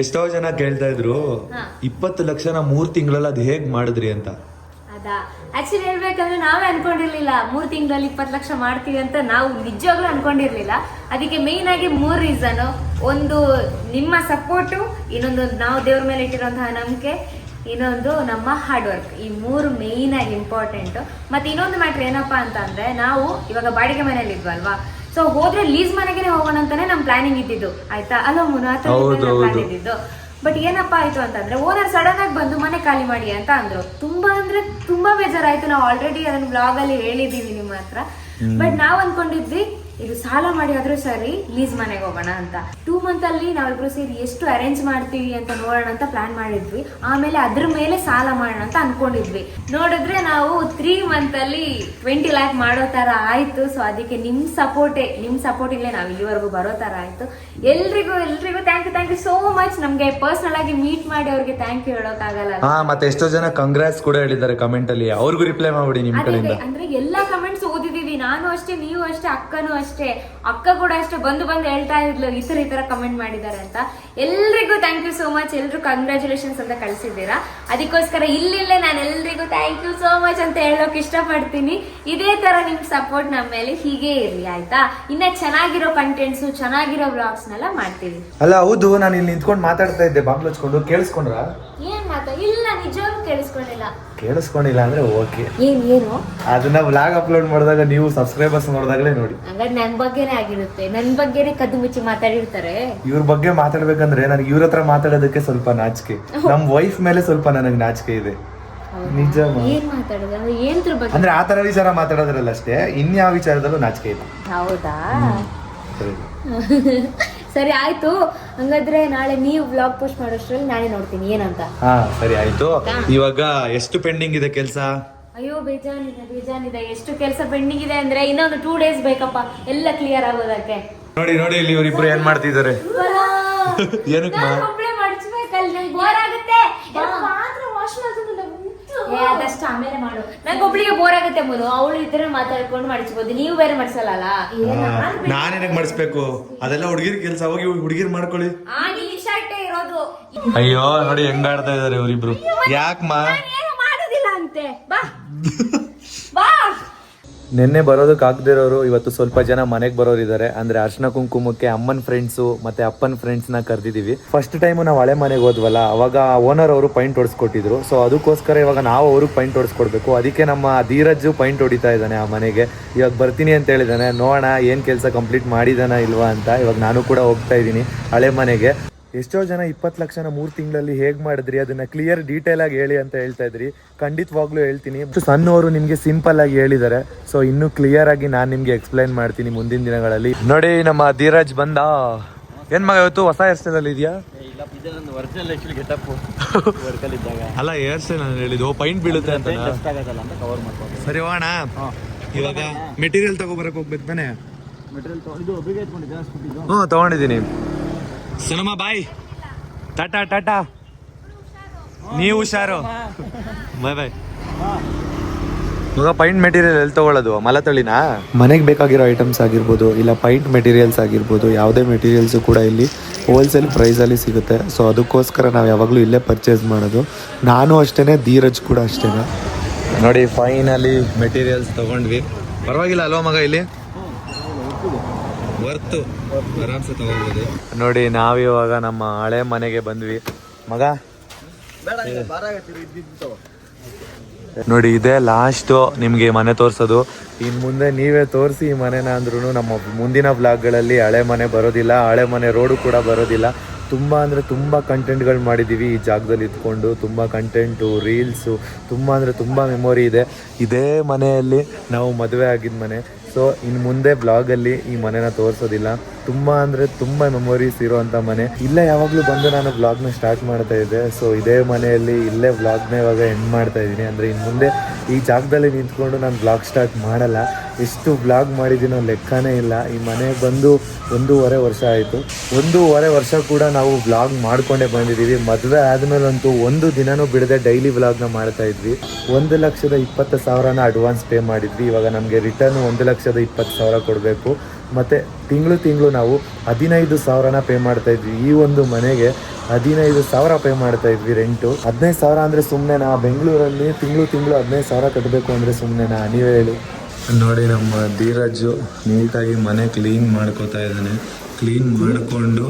ಎಷ್ಟೋ ಜನ ಕೇಳ್ತಾ ಇದ್ರು 20 ಲಕ್ಷನ 3 ತಿಂಗಳಲ್ಲಿ ಅದು ಹೇಗ್ ಮಾಡಿದ್ರಿ ಅಂತ. ಅದಾ ಆಕ್ಚುಲಿ ಹೇಳ್ಬೇಕಂದ್ರೆ ನಾವೇ ಅನ್ಕೊಂಡಿರ್ಲಿಲ್ಲ 3 ತಿಂಗಳಲ್ಲಿ 20 ಲಕ್ಷ ಮಾಡ್ತೀವಿ ಅಂತ. ನಾವು ನಿಜವಾಗ್ಲೂ ಅನ್ಕೊಂಡಿರ್ಲಿಲ್ಲ. ಅದಕ್ಕೆ ಮೇನ್ ಆಗಿ 3 ರೀಸನ್. ಒಂದು ನಿಮ್ಮ ಸಪೋರ್ಟು, ಇನ್ನೊಂದು ನಾವು ದೇವ್ರ ಮೇಲೆ ಇಟ್ಟಿರುವಂತಹ ನಂಬಿಕೆ, ಇನ್ನೊಂದು ನಮ್ಮ ಹಾರ್ಡ್ ವರ್ಕ್. ಈ 3 ಮೇಯ್ನ್ ಆಗಿ ಇಂಪಾರ್ಟೆಂಟ್. ಮತ್ತೆ ಇನ್ನೊಂದು ಮ್ಯಾಟ್ರ್ ಏನಪ್ಪಾ ಅಂತ ಅಂದ್ರೆ, ನಾವು ಇವಾಗ ಬಾಡಿಗೆ ಮನೇಲಿ ಇದ್ವಲ್ವಾ, ಸೊ ಹೋದ್ರೆ ಲೀಸ್ ಮನೆಗೆ ಹೋಗೋಣ ಅಂತಾನೆ ನಮ್ ಪ್ಲಾನಿಂಗ್ ಇದ್ದಿದ್ದು, ಆಯ್ತಾ ಅಲ್ಲ ಮುನು? ಪ್ಲಾನ್ ಇದ್ದಿದ್ದು. ಬಟ್ ಏನಪ್ಪಾ ಆಯ್ತು ಅಂತಂದ್ರೆ, ಓನರ್ ಸಡನ್ ಆಗಿ ಬಂದು ಮನೆ ಖಾಲಿ ಮಾಡಿ ಅಂತ ಅಂದ್ರು. ತುಂಬಾ ಅಂದ್ರೆ ತುಂಬಾ ಬೇಜಾರಾಯ್ತು. ನಾವು ಆಲ್ರೆಡಿ ಅದನ್ನ ಬ್ಲಾಗ್ ಅಲ್ಲಿ ಹೇಳಿದೀವಿ ನಿಮ್ಮ ಹತ್ರ. ಬಟ್ ನಾವ್ ಅನ್ಕೊಂಡಿದ್ವಿ ಇದು ಸಾಲ ಮಾಡಿ ಆದ್ರೂ ಸರಿ ಲೀಸ್ ಮನೆಗೆ ಹೋಗೋಣ ಅಂತ. 2 ಮಂತ್ ಅಲ್ಲಿ ನಾವಿಬ್ರು ಸೇರಿ ಎಷ್ಟು ಅರೇಂಜ್ ಮಾಡ್ತೀವಿ ಅಂತ ನೋಡೋಣ ಅಂತ ಪ್ಲಾನ್ ಮಾಡಿದ್ವಿ. ಆಮೇಲೆ ಅದ್ರ ಮೇಲೆ ಸಾಲ ಮಾಡೋಣ ಅಂತ ಅನ್ಕೊಂಡಿದ್ವಿ. ನೋಡಿದ್ರೆ ನಾವು 3 ಮಂತ್ ಅಲ್ಲಿ 20 ಲ್ಯಾಕ್ ಮಾಡೋ ತರ ಆಯ್ತು. ಸೊ ಅದಕ್ಕೆ ನಿಮ್ ಸಪೋರ್ಟ್ ಇಲ್ಲೇ ನಾವು ಇಲ್ಲಿವರೆಗೂ ಬರೋ ತರ ಆಯ್ತು. ಎಲ್ರಿಗೂ ಥ್ಯಾಂಕ್ ಯು ಸೋ ಮಚ್. ನಮ್ಗೆ ಪರ್ಸನಲ್ ಆಗಿ ಮೀಟ್ ಮಾಡಿ ಅವ್ರಿಗೆ ಥ್ಯಾಂಕ್ ಯು ಹೇಳೋಕ್ಕಾಗಲ್ಲ. ಮತ್ತೆ ಎಷ್ಟೋ ಜನ ಕಂಗ್ರಾಟ್ಸ್ ಕೂಡ ಹೇಳಿದ್ದಾರೆ ಕಮೆಂಟ್ ಅಲ್ಲಿ, ಅವ್ರಿಗೂ ರಿಪ್ಲೈ ಮಾಡ್ಬಿಡಿ ನಿಮ್ ಕಡೆಯಿಂದ. ಅಂದ್ರೆ ಎಲ್ಲಾ ಕಮೆಂಟ್ಸ್ ಓದಿದೀವಿ, ನಾನು ಅಷ್ಟೇ, ನೀವು ಅಷ್ಟೇ, ಅಕ್ಕನೂ ಅಷ್ಟೇ. ಅಕ್ಕ ಕೂಡ ಅಷ್ಟೇ ಬಂದು ಹೇಳ್ತಾ ಇದ್ಲು ಈ ತರ ಕಮೆಂಟ್ ಮಾಡಿದ್ದಾರೆ ಅಂತ. ಎಲ್ರಿಗೂ ಥ್ಯಾಂಕ್ ಯು ಸೋ ಮಚ್. ಎಲ್ರು ಕಂಗ್ರಾಚುಲೇಷನ್ಸ್ ಅಂತ ಕಳಿಸಿದ್ದೀರಾ. ಅದಕ್ಕೋಸ್ಕರ ಇಲ್ಲಿಲ್ಲೇ ನಾನು ಎಲ್ರಿಗೂ ಥ್ಯಾಂಕ್ ಯು ಸೋ ಮಚ್ ಅಂತ ಹೇಳೋಕೆ ಇಷ್ಟಪಡ್ತೀನಿ. ಇದೇ ತರ ನಿಮ್ ಸಪೋರ್ಟ್ ನಮ್ಮ ಮೇಲೆ ಹೀಗೆ ಇರ್ಲಿ, ಆಯ್ತಾ? ಇನ್ನ ಚೆನ್ನಾಗಿರೋ ಕಂಟೆಂಟ್ಸ್, ಚೆನ್ನಾಗಿರೋ ವ್ಲಾಗ್ಸ್ ನೆಲ್ಲ ಮಾಡ್ತೀವಿ. ಅಲ್ಲ ಹೌದು, ನಾನು ಇಲ್ಲಿ ನಿಂತ್ಕೊಂಡು ಮಾತಾಡ್ತಾ ಇದ್ದೆ ಬಾಗ್ಲು ಹಚ್ಕೊಂಡು, ಕೇಳಿಸ್ಕೊಂಡ್ರ? ಏನ್ ಇಲ್ಲ ನಿಜವಾಗ್ಲೂ ಕೇಳಿಸ್ಕೊಂಡಿಲ್ಲ ಅಂದ್ರೆ ಓಕೆ. ಏನು ಅದನ್ನ ವ್ಲಾಗ್ ಅಪ್ಲೋಡ್ ಮಾಡಿದಾಗ ನೀವು ಸಬ್ಸ್ಕ್ರೈಬರ್ಸ್ ನೋಡಿದಾಗಲೇ ನೋಡಿ. ಹಂಗಾರೆ ನನ್ ಬಗ್ಗೆನೇ ಆಗಿರುತ್ತೆ, ನನ್ ಬಗ್ಗೆನೇ ಕದ್ದು ಮುಚ್ಚಿ ಮಾತಾಡಿರ್ತಾರೆ. ಇವ್ರ ಬಗ್ಗೆ ಮಾತಾಡ್ಬೇಕಂದ್ರೆ ನನಗೆ ಇವ್ರ ಹತ್ರ ಮಾತಾಡೋದಕ್ಕೆ ಸ್ವಲ್ಪ ನಾಚಿಕೆ. ನಮ್ ವೈಫ್ ಮೇಲೆ ಸ್ವಲ್ಪ ನನಗೆ ನಾಚಿಕೆ ಇದೆ. ನಿಜ. ಏನ್ ಮಾತಾಡೋದು? ಏನ್ರ ಬಗ್ಗೆ? ಅಂದ್ರೆ ಆ ತರ ವಿಚಾರ ಮಾತಾಡೋದ್ರಲ್ಲ ಅಷ್ಟೇ, ಇನ್ಯಾವ ವಿಚಾರದಲ್ಲೂ ನಾಚಿಕೆ ಇದೆ. ಹೌದಾ? ಸರಿ ಆಯ್ತು, ಹಂಗಾದ್ರೆ ನಾಳೆ ನೀವು ವ್ಲಾಗ್ ಪೋಸ್ಟ್ ಮಾಡೋಷ್ಟ್ರಲ್ಲಿ ನಾನೇ ನೋಡ್ತೀನಿ ಏನಂತ. ಹಾ ಸರಿ ಆಯ್ತು. ಇವಾಗ ಎಷ್ಟು ಪೆಂಡಿಂಗ್ ಇದೆ ಕೆಲಸ? ಅಯ್ಯೋ ಬೇಜಾನಿದೆ. ಎಷ್ಟು ಕೆಲಸ ಪೆಂಡಿಂಗ್ ಇದೆ ಅಂದ್ರೆ ಇನ್ನೊಂದು 2 days ಬೇಕಪ್ಪ ಎಲ್ಲ ಕ್ಲಿಯರ್ ಆಗೋದಕ್ಕೆ. ನೋಡಿ ನೋಡಿ ಇಲ್ಲಿ ಇವರಿಬ್ರು ಏನ್ ಮಾಡ್ತಿದ್ದಾರೆ. ಏನಕ್ಕೆ ಬೋರ್ ಆಗುತ್ತೆ, ಅದಷ್ಟು ಆಮೇಲೆ ಮಾಡು. ನಂಗೆ ಒಬ್ಳಿಗೆ ಬೋರ್ ಆಗುತ್ತೆ ಮೋನು, ಅವಳು ಇದ್ರೆ ಮಾತಾಡ್ಕೊಂಡು ಮಾಡಿಸ್ಬೋದು, ನೀವು ಬೇರೆ ಮಾಡಿಸಲ್ಲ. ನಾನೇನಕ್ ಮಾಡಿಸ್ಬೇಕು? ಅದೆಲ್ಲ ಹುಡುಗಿರ್ ಕೆಲಸ, ಹೋಗಿ ಹುಡುಗಿರ್ ಮಾಡ್ಕೊಳ್ಳಿ. ಇರೋದು ಅಯ್ಯೋ ನೋಡಿ ಹೆಂಗ್ ಆಡ್ತಾ ಇದಾರೆ ಇವರಿಬ್ರು. ಯಾಕಮ್ಮ ಮಾಡೋದಿಲ್ಲ ಅಂತೆ? ಬಾ ಬಾ. ನಿನ್ನೆ ಬರೋದಕ್ಕೆ ಆಗದಿರೋರು ಇವತ್ತು ಸ್ವಲ್ಪ ಜನ ಮನೆಗೆ ಬರೋರಿದ್ದಾರೆ. ಅಂದ್ರೆ ಅರ್ಶನ ಕುಂಕುಮಕ್ಕೆ ಅಮ್ಮನ ಫ್ರೆಂಡ್ಸು ಮತ್ತೆ ಅಪ್ಪನ ಫ್ರೆಂಡ್ಸ್ನ ಕರೆದಿದ್ದೀವಿ. ಫಸ್ಟ್ ಟೈಮು ನಾವು ಹಳೆ ಮನೆಗೆ ಹೋದ್ವಲ್ಲ, ಅವಾಗ ಓನರ್ ಅವರು ಪೈಂಟ್ ಹೊಡಿಸ್ಕೊಟ್ಟಿದ್ರು. ಸೊ ಅದಕ್ಕೋಸ್ಕರ ಇವಾಗ ನಾವು ಅವ್ರಿಗೆ ಪೈಂಟ್ ಹೊಡಿಸ್ಕೊಡ್ಬೇಕು. ಅದಕ್ಕೆ ನಮ್ಮ ಧೀರಜ್ಜು ಪೈಂಟ್ ಹೊಡಿತಾ ಇದ್ದಾನೆ ಆ ಮನೆಗೆ. ಇವಾಗ ಬರ್ತೀನಿ ಅಂತ ಹೇಳಿದ್ದಾನೆ, ನೋಡೋಣ ಏನು ಕೆಲಸ ಕಂಪ್ಲೀಟ್ ಮಾಡಿದಾನ ಇಲ್ವಾ ಅಂತ. ಇವಾಗ ನಾನು ಕೂಡ ಹೋಗ್ತಾ ಇದ್ದೀನಿ ಹಳೆ ಮನೆಗೆ. ಎಷ್ಟೋ ಜನ 20 ಲಕ್ಷನ 3 ತಿಂಗಳಲ್ಲಿ ಹೇಗೆ ಮಾಡಿದ್ರಿ, ಅದನ್ನ ಕ್ಲಿಯರ್ ಡೀಟೇಲ್ ಆಗಿ ಹೇಳಿ ಅಂತ ಹೇಳ್ತಾ ಇದ್ರಿ. ಖಂಡಿತವಾಗ್ಲೂ ಹೇಳ್ತೀನಿ. ಸಣ್ಣವರು ನಿಮಗೆ ಸಿಂಪಲ್ ಆಗಿ ಹೇಳಿದ್ದಾರೆ. ಸೊ ಇನ್ನು ಕ್ಲಿಯರ್ ಆಗಿ ನಾನು ನಿಮ್ಗೆ ಎಕ್ಸ್ಪ್ಲೈನ್ ಮಾಡ್ತೀನಿ ಮುಂದಿನ ದಿನಗಳಲ್ಲಿ. ನೋಡಿ ನಮ್ಮ ಧೀರಜ್ ಬಂದ. ಏನ್ ಮಗ ಇವತ್ತು ಹೊಸ ಹೇರ್ ಸ್ಟೈಲ್ ಅಲ್ಲಿ ಇದೆಯಾ? ಅಲ್ಲ ಹೇರ್ ಸ್ಟೈಲ್ ನಾನು ಹೇಳಿದ್ದು ಪೈಂಟ್ ಬೀಳುತ್ತೆ ಅಂತ. ಸರಿ ಹೋಗೋಣ. ಇವಾಗ ಮೆಟೀರಿಯಲ್ ತಗೋಬರಕ್ ಹೋಗ್ಬೇಕು ತಾನೆ? ಹ್ಞೂ ತಗೊಂಡಿದ್ದೀನಿ. ಸಿನಿಮಾ ಬಾಯ್, ಟಾಟಾ ಟಾಟಾ, ನೀವು ಹುಷಾರು, ಬಾಯ್ ಬಾಯ್. ಇವಾಗ ಪೈಂಟ್ ಮೆಟೀರಿಯಲ್ ಎಲ್ಲಿ ತಗೊಳ್ಳೋದು? ಮಲತಳಿನಾ? ಮನೆಗೆ ಬೇಕಾಗಿರೋ ಐಟಮ್ಸ್ ಆಗಿರ್ಬೋದು, ಇಲ್ಲ ಪೈಂಟ್ ಮೆಟೀರಿಯಲ್ಸ್ ಆಗಿರ್ಬೋದು, ಯಾವುದೇ ಮೆಟೀರಿಯಲ್ಸು ಕೂಡ ಇಲ್ಲಿ ಹೋಲ್ಸೇಲ್ ಪ್ರೈಸಲ್ಲಿ ಸಿಗುತ್ತೆ. ಸೊ ಅದಕ್ಕೋಸ್ಕರ ನಾವು ಯಾವಾಗಲೂ ಇಲ್ಲೇ ಪರ್ಚೇಸ್ ಮಾಡೋದು. ನಾನು ಅಷ್ಟೇ, ಧೀರಜ್ ಕೂಡ ಅಷ್ಟೇ. ನೋಡಿ ಫೈನಲಿ ಮೆಟೀರಿಯಲ್ಸ್ ತೊಗೊಂಡ್ವಿ. ಪರವಾಗಿಲ್ಲ ಅಲ್ವಾ ಮಗ? ಇಲ್ಲಿ ವರ್ತು ಆರಾಮ್ಸೆ ತಗೋಬೋದು. ನೋಡಿ ನಾವಿವಾಗ ನಮ್ಮ ಹಳೆ ಮನೆಗೆ ಬಂದ್ವಿ ಮಗ. ನೋಡಿ ಇದೇ ಲಾಸ್ಟು ನಿಮಗೆ ಮನೆ ತೋರಿಸೋದು. ಇನ್ನು ಮುಂದೆ ನೀವೇ ತೋರಿಸಿ ಈ ಮನೆನ ಅಂದ್ರೂ ನಮ್ಮ ಮುಂದಿನ ಬ್ಲಾಗ್ಗಳಲ್ಲಿ ಹಳೆ ಮನೆ ಬರೋದಿಲ್ಲ, ಹಳೆ ಮನೆ ರೋಡು ಕೂಡ ಬರೋದಿಲ್ಲ. ತುಂಬ ಅಂದರೆ ತುಂಬ ಕಂಟೆಂಟ್ಗಳು ಮಾಡಿದ್ದೀವಿ ಈ ಜಾಗದಲ್ಲಿ ಇದ್ಕೊಂಡು. ತುಂಬ ಕಂಟೆಂಟು, ರೀಲ್ಸು, ತುಂಬ ಅಂದರೆ ತುಂಬ ಮೆಮೊರಿ ಇದೆ. ಇದೇ ಮನೆಯಲ್ಲಿ ನಾವು ಮದುವೆ ಆಗಿದ್ದ ಮನೆ. ಸೊ ಇನ್ನು ಮುಂದೆ ಬ್ಲಾಗಲ್ಲಿ ಈ ಮನೆನ ತೋರಿಸೋದಿಲ್ಲ. ತುಂಬ ಅಂದರೆ ತುಂಬ ಮೆಮೊರೀಸ್ ಇರೋವಂಥ ಮನೆ. ಇಲ್ಲೇ ಯಾವಾಗಲೂ ಬಂದು ನಾನು ಬ್ಲಾಗ್ನ ಸ್ಟಾರ್ಟ್ ಮಾಡ್ತಾ ಇದ್ದೆ. ಸೊ ಇದೇ ಮನೆಯಲ್ಲಿ ಇಲ್ಲೇ ಬ್ಲಾಗ್ನ ಇವಾಗ ಎಂಡ್ ಮಾಡ್ತಾ ಇದ್ದೀನಿ. ಅಂದರೆ ಇನ್ನು ಮುಂದೆ ಈ ಜಾಗದಲ್ಲಿ ನಿಂತ್ಕೊಂಡು ನಾನು ಬ್ಲಾಗ್ ಸ್ಟಾರ್ಟ್ ಮಾಡಲ್ಲ. ಎಷ್ಟು ಬ್ಲಾಗ್ ಮಾಡಿದ್ದೀನೋ ಲೆಕ್ಕನೇ ಇಲ್ಲ. ಈ ಮನೆಗೆ ಬಂದು 1.5 ವರ್ಷ ಆಯಿತು. 1.5 ವರ್ಷ ಕೂಡ ನಾವು ಬ್ಲಾಗ್ ಮಾಡ್ಕೊಂಡೇ ಬಂದಿದ್ದೀವಿ. ಮದುವೆ ಆದಮೇಲಂತೂ ಒಂದು ದಿನನೂ ಬಿಡದೆ ಡೈಲಿ ಬ್ಲಾಗ್ನ ಮಾಡ್ತಾ ಇದ್ವಿ. 1,20,000 ಅಡ್ವಾನ್ಸ್ ಪೇ ಮಾಡಿದ್ವಿ. ಇವಾಗ ನಮಗೆ ರಿಟರ್ನ್ 1,20,000 ಕೊಡಬೇಕು. ಮತ್ತು ತಿಂಗಳು ನಾವು 15,000 ಪೇ ಮಾಡ್ತಾ ಇದ್ವಿ. ಈ ಒಂದು ಮನೆಗೆ 15,000 ಪೇ ಮಾಡ್ತಾ ಇದ್ವಿ ರೆಂಟು. 15,000 ಅಂದರೆ ಸುಮ್ಮನೆನಾ? ಬೆಂಗಳೂರಲ್ಲಿ ತಿಂಗಳು 15,000 ಕಟ್ಟಬೇಕು ಅಂದರೆ ಸುಮ್ಮನೆನಾ? ನೀವೇ ಹೇಳಿ. ನೋಡಿ ನಮ್ಮ ಧೀರಜ್ಜು ನೀಟಾಗಿ ಮನೆ ಕ್ಲೀನ್ ಮಾಡ್ಕೋತಾ ಇದ್ದಾನೆ. ಕ್ಲೀನ್ ಮಾಡಿಕೊಂಡು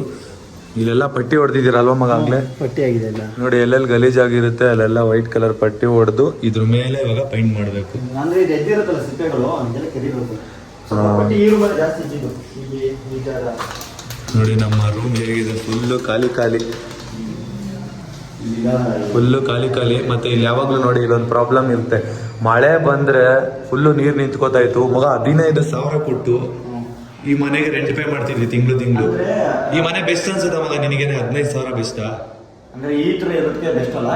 ಇಲ್ಲೆಲ್ಲ ಪಟ್ಟಿ ಹೊಡೆದಿದ್ದೀರಲ್ವ ಮಗ? ಆಗಲೇ ಪಟ್ಟಿ ಆಗಿದೆ ಎಲ್ಲ ನೋಡಿ. ಎಲ್ಲೆಲ್ಲಿ ಗಲೀಜಾಗಿರುತ್ತೆ ಅಲ್ಲೆಲ್ಲ ವೈಟ್ ಕಲರ್ ಪಟ್ಟಿ ಹೊಡೆದು ಇದ್ರ ಮೇಲೆ ಇವಾಗ ಪೈಂಟ್ ಮಾಡಬೇಕು. ಅಂದ್ರೆ ಇದು ಎದ್ದಿರುತ್ತಲ್ಲ ಸಿಪ್ಪೆಗಳು, ಅದೆಲ್ಲ ಕೆರಿಬೇಕು. ಜಾಸ್ತಿ ಇದ್ದಿದ್ದು ಈ ಜಾಗ. ನೋಡಿ ನಮ್ಮ ರೂಮ್ ಹೇಗಿದೆ, ಫುಲ್ಲು ಖಾಲಿ ಮತ್ತೆ ಇಲ್ಲಿ ಯಾವಾಗಲೂ ನೋಡಿ ಇಲ್ಲೊಂದು ಪ್ರಾಬ್ಲಮ್ ಇರುತ್ತೆ. ಮಳೆ ಬಂದ್ರೆ ಫುಲ್ಲು ನೀರು ನಿಂತ್ಕೋತಾ ಇತ್ತು ಮಗ. 15,000 ಕೊಟ್ಟು ಈ ಮನೆಗೆ ರೆಂಟ್ ಪೇ ಮಾಡ್ತಿದ್ವಿ ತಿಂಗಳು. ಈ ಮನೆ ಬೆಸ್ಟ್ ಅನ್ಸುತ್ತಾ ಮಗ ನಿನಗೇನೆ? 15,000 ಬೆಸ್ಟಾ? ಅಂದ್ರೆ ಈ ತರ ಇರೋದಕ್ಕೆ ಬೆಸ್ಟ್ ಅಲ್ಲ.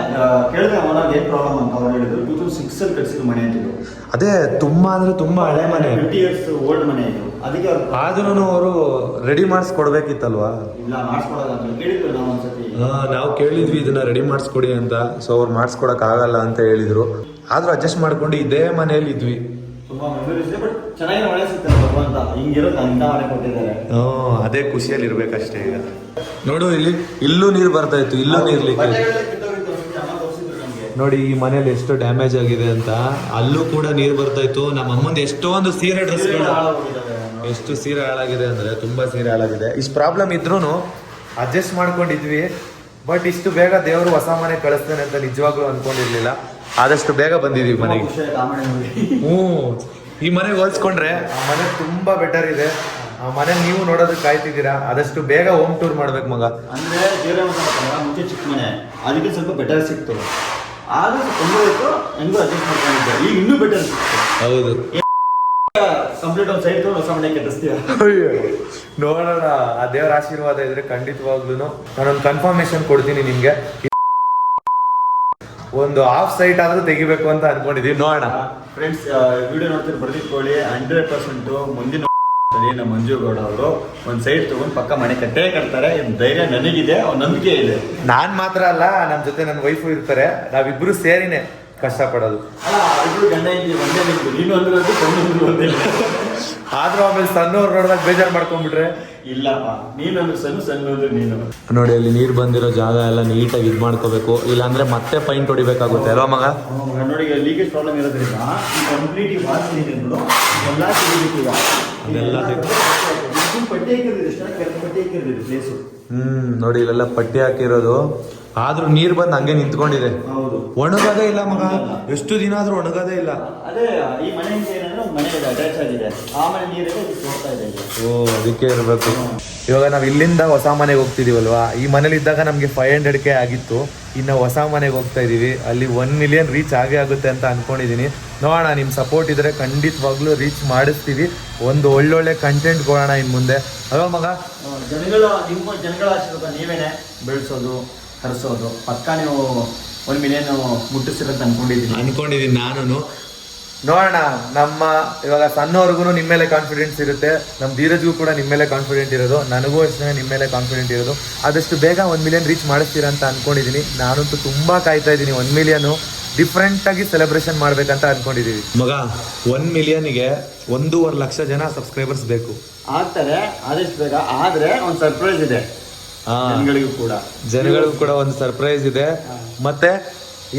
ಕೇಳಿದ್ರೆ ಅವನಾಗ ಏನ್ ಪ್ರಾಬ್ಲಮ್ ಅಂತ ಅವ್ರು ಹೇಳಿದ್ರು. 2006 ಅಲ್ಲಿ ಕಟ್ಸಿದ ಮನೆ ಅಂತಿದ್ರು. ಅದೇ ತುಂಬಾ ಅಂದ್ರೆ ತುಂಬಾ ಹಳೆ ಮನೆ, 20 years ಓಲ್ಡ್ ಮನೆ ಇದು. ಅದಕ್ಕೆ ಆದ್ರೂ ಅವರು ರೆಡಿ ಮಾಡಿಸ್ಕೊಡ್ಬೇಕಿತ್ತಲ್ವಾ? ಇಲ್ಲ ಮಾಡಿಸ್ಕೊಡೋಲ್ಲ ಅಂತ ಕೇಳಿದ್ರು ನಾವು ಒಂದ್ಸತಿ. ನಾವು ಕೇಳಿದ್ವಿ ಇದನ್ನ ರೆಡಿ ಮಾಡಿಸ್ಕೊಡಿ ಅಂತ. ಸೊ ಅವ್ರು ಮಾಡಿಸ್ಕೊಡಕ್ ಆಗಲ್ಲ ಅಂತ ಹೇಳಿದ್ರು. ಆದ್ರೂ ಅಡ್ಜಸ್ಟ್ ಮಾಡ್ಕೊಂಡು ಇದೇ ಮನೆಯಲ್ಲಿ ಇದ್ವಿ. ತುಂಬಾ ಮೆಮೊರೀಸ್ ಇದೆ. ಬಟ್ ಚೆನ್ನಾಗಿ ಮಳೆ ಸಿಗ್ತಾರೆ ಭಗವಂತ. ಹಿಂಗಿರೋದು ಅಂತ ಮನೆ ಕೊಟ್ಟಿದ್ದಾರೆ. ಅದೇ ಖುಷಿಯಲ್ಲಿ ಇರ್ಬೇಕಷ್ಟೇ. ಈಗ ನೋಡು ಇಲ್ಲೂ ನೀರು ಬರ್ತಾ ಇತ್ತು, ಇಲ್ಲೂ ನೀರು ನೋಡಿ. ಈ ಮನೇಲಿ ಎಷ್ಟು ಡ್ಯಾಮೇಜ್ ಆಗಿದೆ ಅಂತ. ಅಲ್ಲೂ ಕೂಡ ನೀರು ಬರ್ತಾ ಇತ್ತು. ನಮ್ಮ ಅಮ್ಮಂದು ಎಷ್ಟೊಂದು ಸೀರೆ ಡ್ರೆಸ್ಗಳು, ಎಷ್ಟು ಸೀರೆ ಹಾಳಾಗಿದೆ ಅಂದ್ರೆ ತುಂಬಾ ಸೀರೆ ಹಾಳಾಗಿದೆ. ಇಷ್ಟು ಪ್ರಾಬ್ಲಮ್ ಇದ್ರೂ ಅಡ್ಜಸ್ಟ್ ಮಾಡ್ಕೊಂಡಿದ್ವಿ. ಬಟ್ ಇಷ್ಟು ಬೇಗ ದೇವರು ಹೊಸ ಮನೆ ಕಳಿಸ್ತಾನೆ ಅಂತ ನಿಜವಾಗ್ಲೂ ಅನ್ಕೊಂಡಿರ್ಲಿಲ್ಲ. ಆದಷ್ಟು ಬೇಗ ಬಂದಿದೀವಿ ಮನೆಗೆ. ಈ ಮನೆಗೆ ಹೋಲಿಸ್ಕೊಂಡ್ರೆ ಆ ಮನೆ ತುಂಬಾ ಬೆಟರ್ ಇದೆ. ಆ ಮನೆ ನೀವು ನೋಡೋದಕ್ಕೆ ಕಾಯ್ತಿದ್ದೀರಾ. ಆದಷ್ಟು ಬೇಗ ಹೋಮ್ ಟೂರ್ ಮಾಡ್ಬೇಕು ಮಗ. ಅಂದ್ರೆ ಮುಂಚೆ ಚಿಕ್ಕ ಮನೆ, ಅದಕ್ಕೆ ಸ್ವಲ್ಪ ಬೆಟರ್ ಸಿಕ್ತು. ಆದ್ರೆ ತೊಂದರೆ ಇತ್ತು, ಹೆಂಗೂ ಅಡ್ಜಸ್ಟ್ ಮಾಡ್ಕೊಂಡಿದ್ದೆ. ಈಗ ಇನ್ನೂ ಬೆಟರ್ ಸಿಕ್ತು. ಹೌದು. ಕಂಪ್ಲೀಟ್ ಒಂದು ಸೈಡ್ ಹೊಸ ಮನೆ ಕಟ್ಟಿಸ್ತೀಯ. ನೋಡೋಣ, ಆ ದೇವರ ಆಶೀರ್ವಾದ ಇದ್ರೆ ಖಂಡಿತವಾಗ್ಲೂ ನಾನೊಂದು ಕನ್ಫರ್ಮೇಶನ್ ಕೊಡ್ತೀನಿ ನಿಮ್ಗೆ. ಒಂದು ಹಾಫ್ ಸೈಟ್ ಆದ್ರೂ ತೆಗಿಬೇಕು ಅಂತ ಅನ್ಕೊಂಡಿದೀವಿ, ನೋಡೋಣ. ಫ್ರೆಂಡ್ಸ್, ವಿಡಿಯೋ ನೋಡ್ತೀರಿ ಬರ್ದಿಟ್ಕೊಳ್ಳಿ. 100% ಮುಂದಿನ ನಮ್ಮ ಮಂಜು ಗೌಡ ಅವರು ಒಂದ್ ಸೈಡ್ ತಗೊಂಡು ಪಕ್ಕ ಮನೆ ಕಟ್ಟೇ ಕಟ್ತಾರೆ. ಧೈರ್ಯ ನನಗಿದೆ, ಅವ್ರ ನಂಬಿಕೆ ಇದೆ. ನಾನ್ ಮಾತ್ರ ಅಲ್ಲ, ನಮ್ ಜೊತೆ ನನ್ನ ವೈಫು ಇರ್ತಾರೆ. ನಾವಿಬ್ರು ಸೇರಿನೇ ಕಷ್ಟಪಡೋದು. ಇಬ್ರು ಗಂಡ ಇಲ್ಲಿ ಒಂದೇ ನಿಂತು, ನೀನು ಅಂದ್ರದ್ದು ಕೊಂಡು ಒಂದೇ. ಆದ್ರೂ ಆಮೇಲೆ ಸಣ್ಣವ್ರು ನೋಡಿದಾಗ ಬೇಜಾರು ಮಾಡ್ಕೊಂಡ್ಬಿಟ್ರೆ ಇಲ್ಲಪ್ಪ, ನೀನಂದ್ರೆ ಸಣ್ಣ ಅಂದ್ರೆ ನೀನು. ನೋಡಿ, ಅಲ್ಲಿ ನೀರು ಬಂದಿರೋ ಜಾಗ ಎಲ್ಲ ನೀಟಾಗಿ ಇದು ಮಾಡ್ಕೋಬೇಕು, ಇಲ್ಲಾಂದ್ರೆ ಮತ್ತೆ ಪೈಂಟ್ ಹೊಡಿಬೇಕಾಗುತ್ತೆ ಅಲ್ವಾ ಮಗ? ನೋಡಿ, ಲೀಕೇಜ್ ಪ್ರಾಬ್ಲಮ್ ಇರೋದ್ರಿಂದ ಕಂಪ್ಲೀಟ್ ವಾಸನೆ ಎಲ್ಲ ತೆಗಿಬೇಕೀಗ. ಅದೆಲ್ಲ ಪಟ್ಟಿ ಹಾಕಿರೋದು, ಪಟ್ಟಿ ಹಾಕಿರೋದು ಪ್ಲೇಸು. ನೋಡಿ, ಇಲ್ಲೆಲ್ಲ ಪಟ್ಟಿ ಹಾಕಿರೋದು. ಆದ್ರೂ ನೀರ್ ಬಂದ್ ಹಂಗೆ ನಿಂತ್ಕೊಂಡಿದೆ. ಹೌದು, ಒಣಗದೇ ಇಲ್ಲ ಮಗ, ಎಷ್ಟು ದಿನ ಆದ್ರೂ ಒಣಗದೇ ಇಲ್ಲ. ಅದೇ ಈ ಮನೆ ಏನಂದ್ರೆ ಒಂದು ಮನೆ ಅಟ್ಯಾಚ್ ಆಗಿದೆ, ಆ ಮನೆ ನೀರೆಲ್ಲ ಹೋಗ್ತಾ ಇದೆ. ಓ, ಅದಕ್ಕೆ ಇರಬೇಕು. ಇವಾಗ ನಾವ್ ಇಲ್ಲಿಂದ ಹೊಸ ಮನೆಗೆ ಹೋಗ್ತಿದೀವಲ್ವಾ, ಈ ಮನೇಲಿ ಇದ್ದಾಗ ನಮ್ಗೆ 500K ಆಗಿತ್ತು. ಇನ್ನು ಹೊಸ ಮನೆಗೆ ಹೋಗ್ತಾ ಇದೀವಿ, ಅಲ್ಲಿ 1 ಮಿಲಿಯನ್ ರೀಚ್ ಆಗೇ ಆಗುತ್ತೆ ಅಂತ ಅನ್ಕೊಂಡಿದೀನಿ. ನೋಡೋಣ, ನಿಮ್ ಸಪೋರ್ಟ್ ಇದ್ರೆ ಖಂಡಿತವಾಗ್ಲೂ ರೀಚ್ ಮಾಡಿಸ್ತೀವಿ. ಒಂದು ಒಳ್ಳೊಳ್ಳೆ ಕಂಟೆಂಟ್ ಕೊಡೋಣ ಇನ್ ಮುಂದೆ, ಅಲ್ವಾ ಮಗ? ನಿಮ್ಮ ಜನಗಳ ಆಶೀರ್ವಾದ ನೀವೇನೆ ಬೆಳೆಸೋದು, ಹರಿಸೋದು. ಪಕ್ಕ ನೀವು 1 ಮಿಲಿಯನ್ ಮುಟ್ಟಿಸಿರಂತ ಅನ್ಕೊಂಡಿದ್ದೀನಿ ನಾನು. ನೋಡೋಣ, ನಮ್ಮ ಇವಾಗ ಸಣ್ಣವ್ರಿಗೂ ನಿಮ್ಮ ಮೇಲೆ ಕಾನ್ಫಿಡೆನ್ಸ್ ಇರುತ್ತೆ, ನಮ್ಮ ಧೀರಜ್ಗೂ ಕೂಡ ನಿಮ್ಮ ಮೇಲೆ ಕಾನ್ಫಿಡೆಂಟ್ ಇರೋದು, ನನಗೂ ಅಷ್ಟೇ ನಿಮ್ಮ ಮೇಲೆ ಕಾನ್ಫಿಡೆಂಟ್ ಇರೋದು. ಆದಷ್ಟು ಬೇಗ 1 ಮಿಲಿಯನ್ ರೀಚ್ ಮಾಡಿಸ್ತೀರಾ ಅಂತ ಅನ್ಕೊಂಡಿದ್ದೀನಿ. ನಾನಂತೂ ತುಂಬಾ ಕಾಯ್ತಾ ಇದ್ದೀನಿ. 1 ಮಿಲಿಯನ್ ಡಿಫ್ರೆಂಟ್ ಆಗಿ ಸೆಲೆಬ್ರೇಷನ್ ಮಾಡ್ಬೇಕಂತ ಅನ್ಕೊಂಡಿದೀವಿ. ಮಗ, 1 ಮಿಲಿಯನ್ಗೆ 1.5 ಲಕ್ಷ ಜನ ಸಬ್ಸ್ಕ್ರೈಬರ್ಸ್ ಬೇಕು. ಆಗ್ತಾರೆ ಆದಷ್ಟು ಬೇಗ. ಆದ್ರೆ ಒಂದು ಸರ್ಪ್ರೈಸ್ ಇದೆ ಜನಗಳಿಗೂ ಕೂಡ ಒಂದು ಸರ್ಪ್ರೈಸ್ ಇದೆ. ಮತ್ತೆ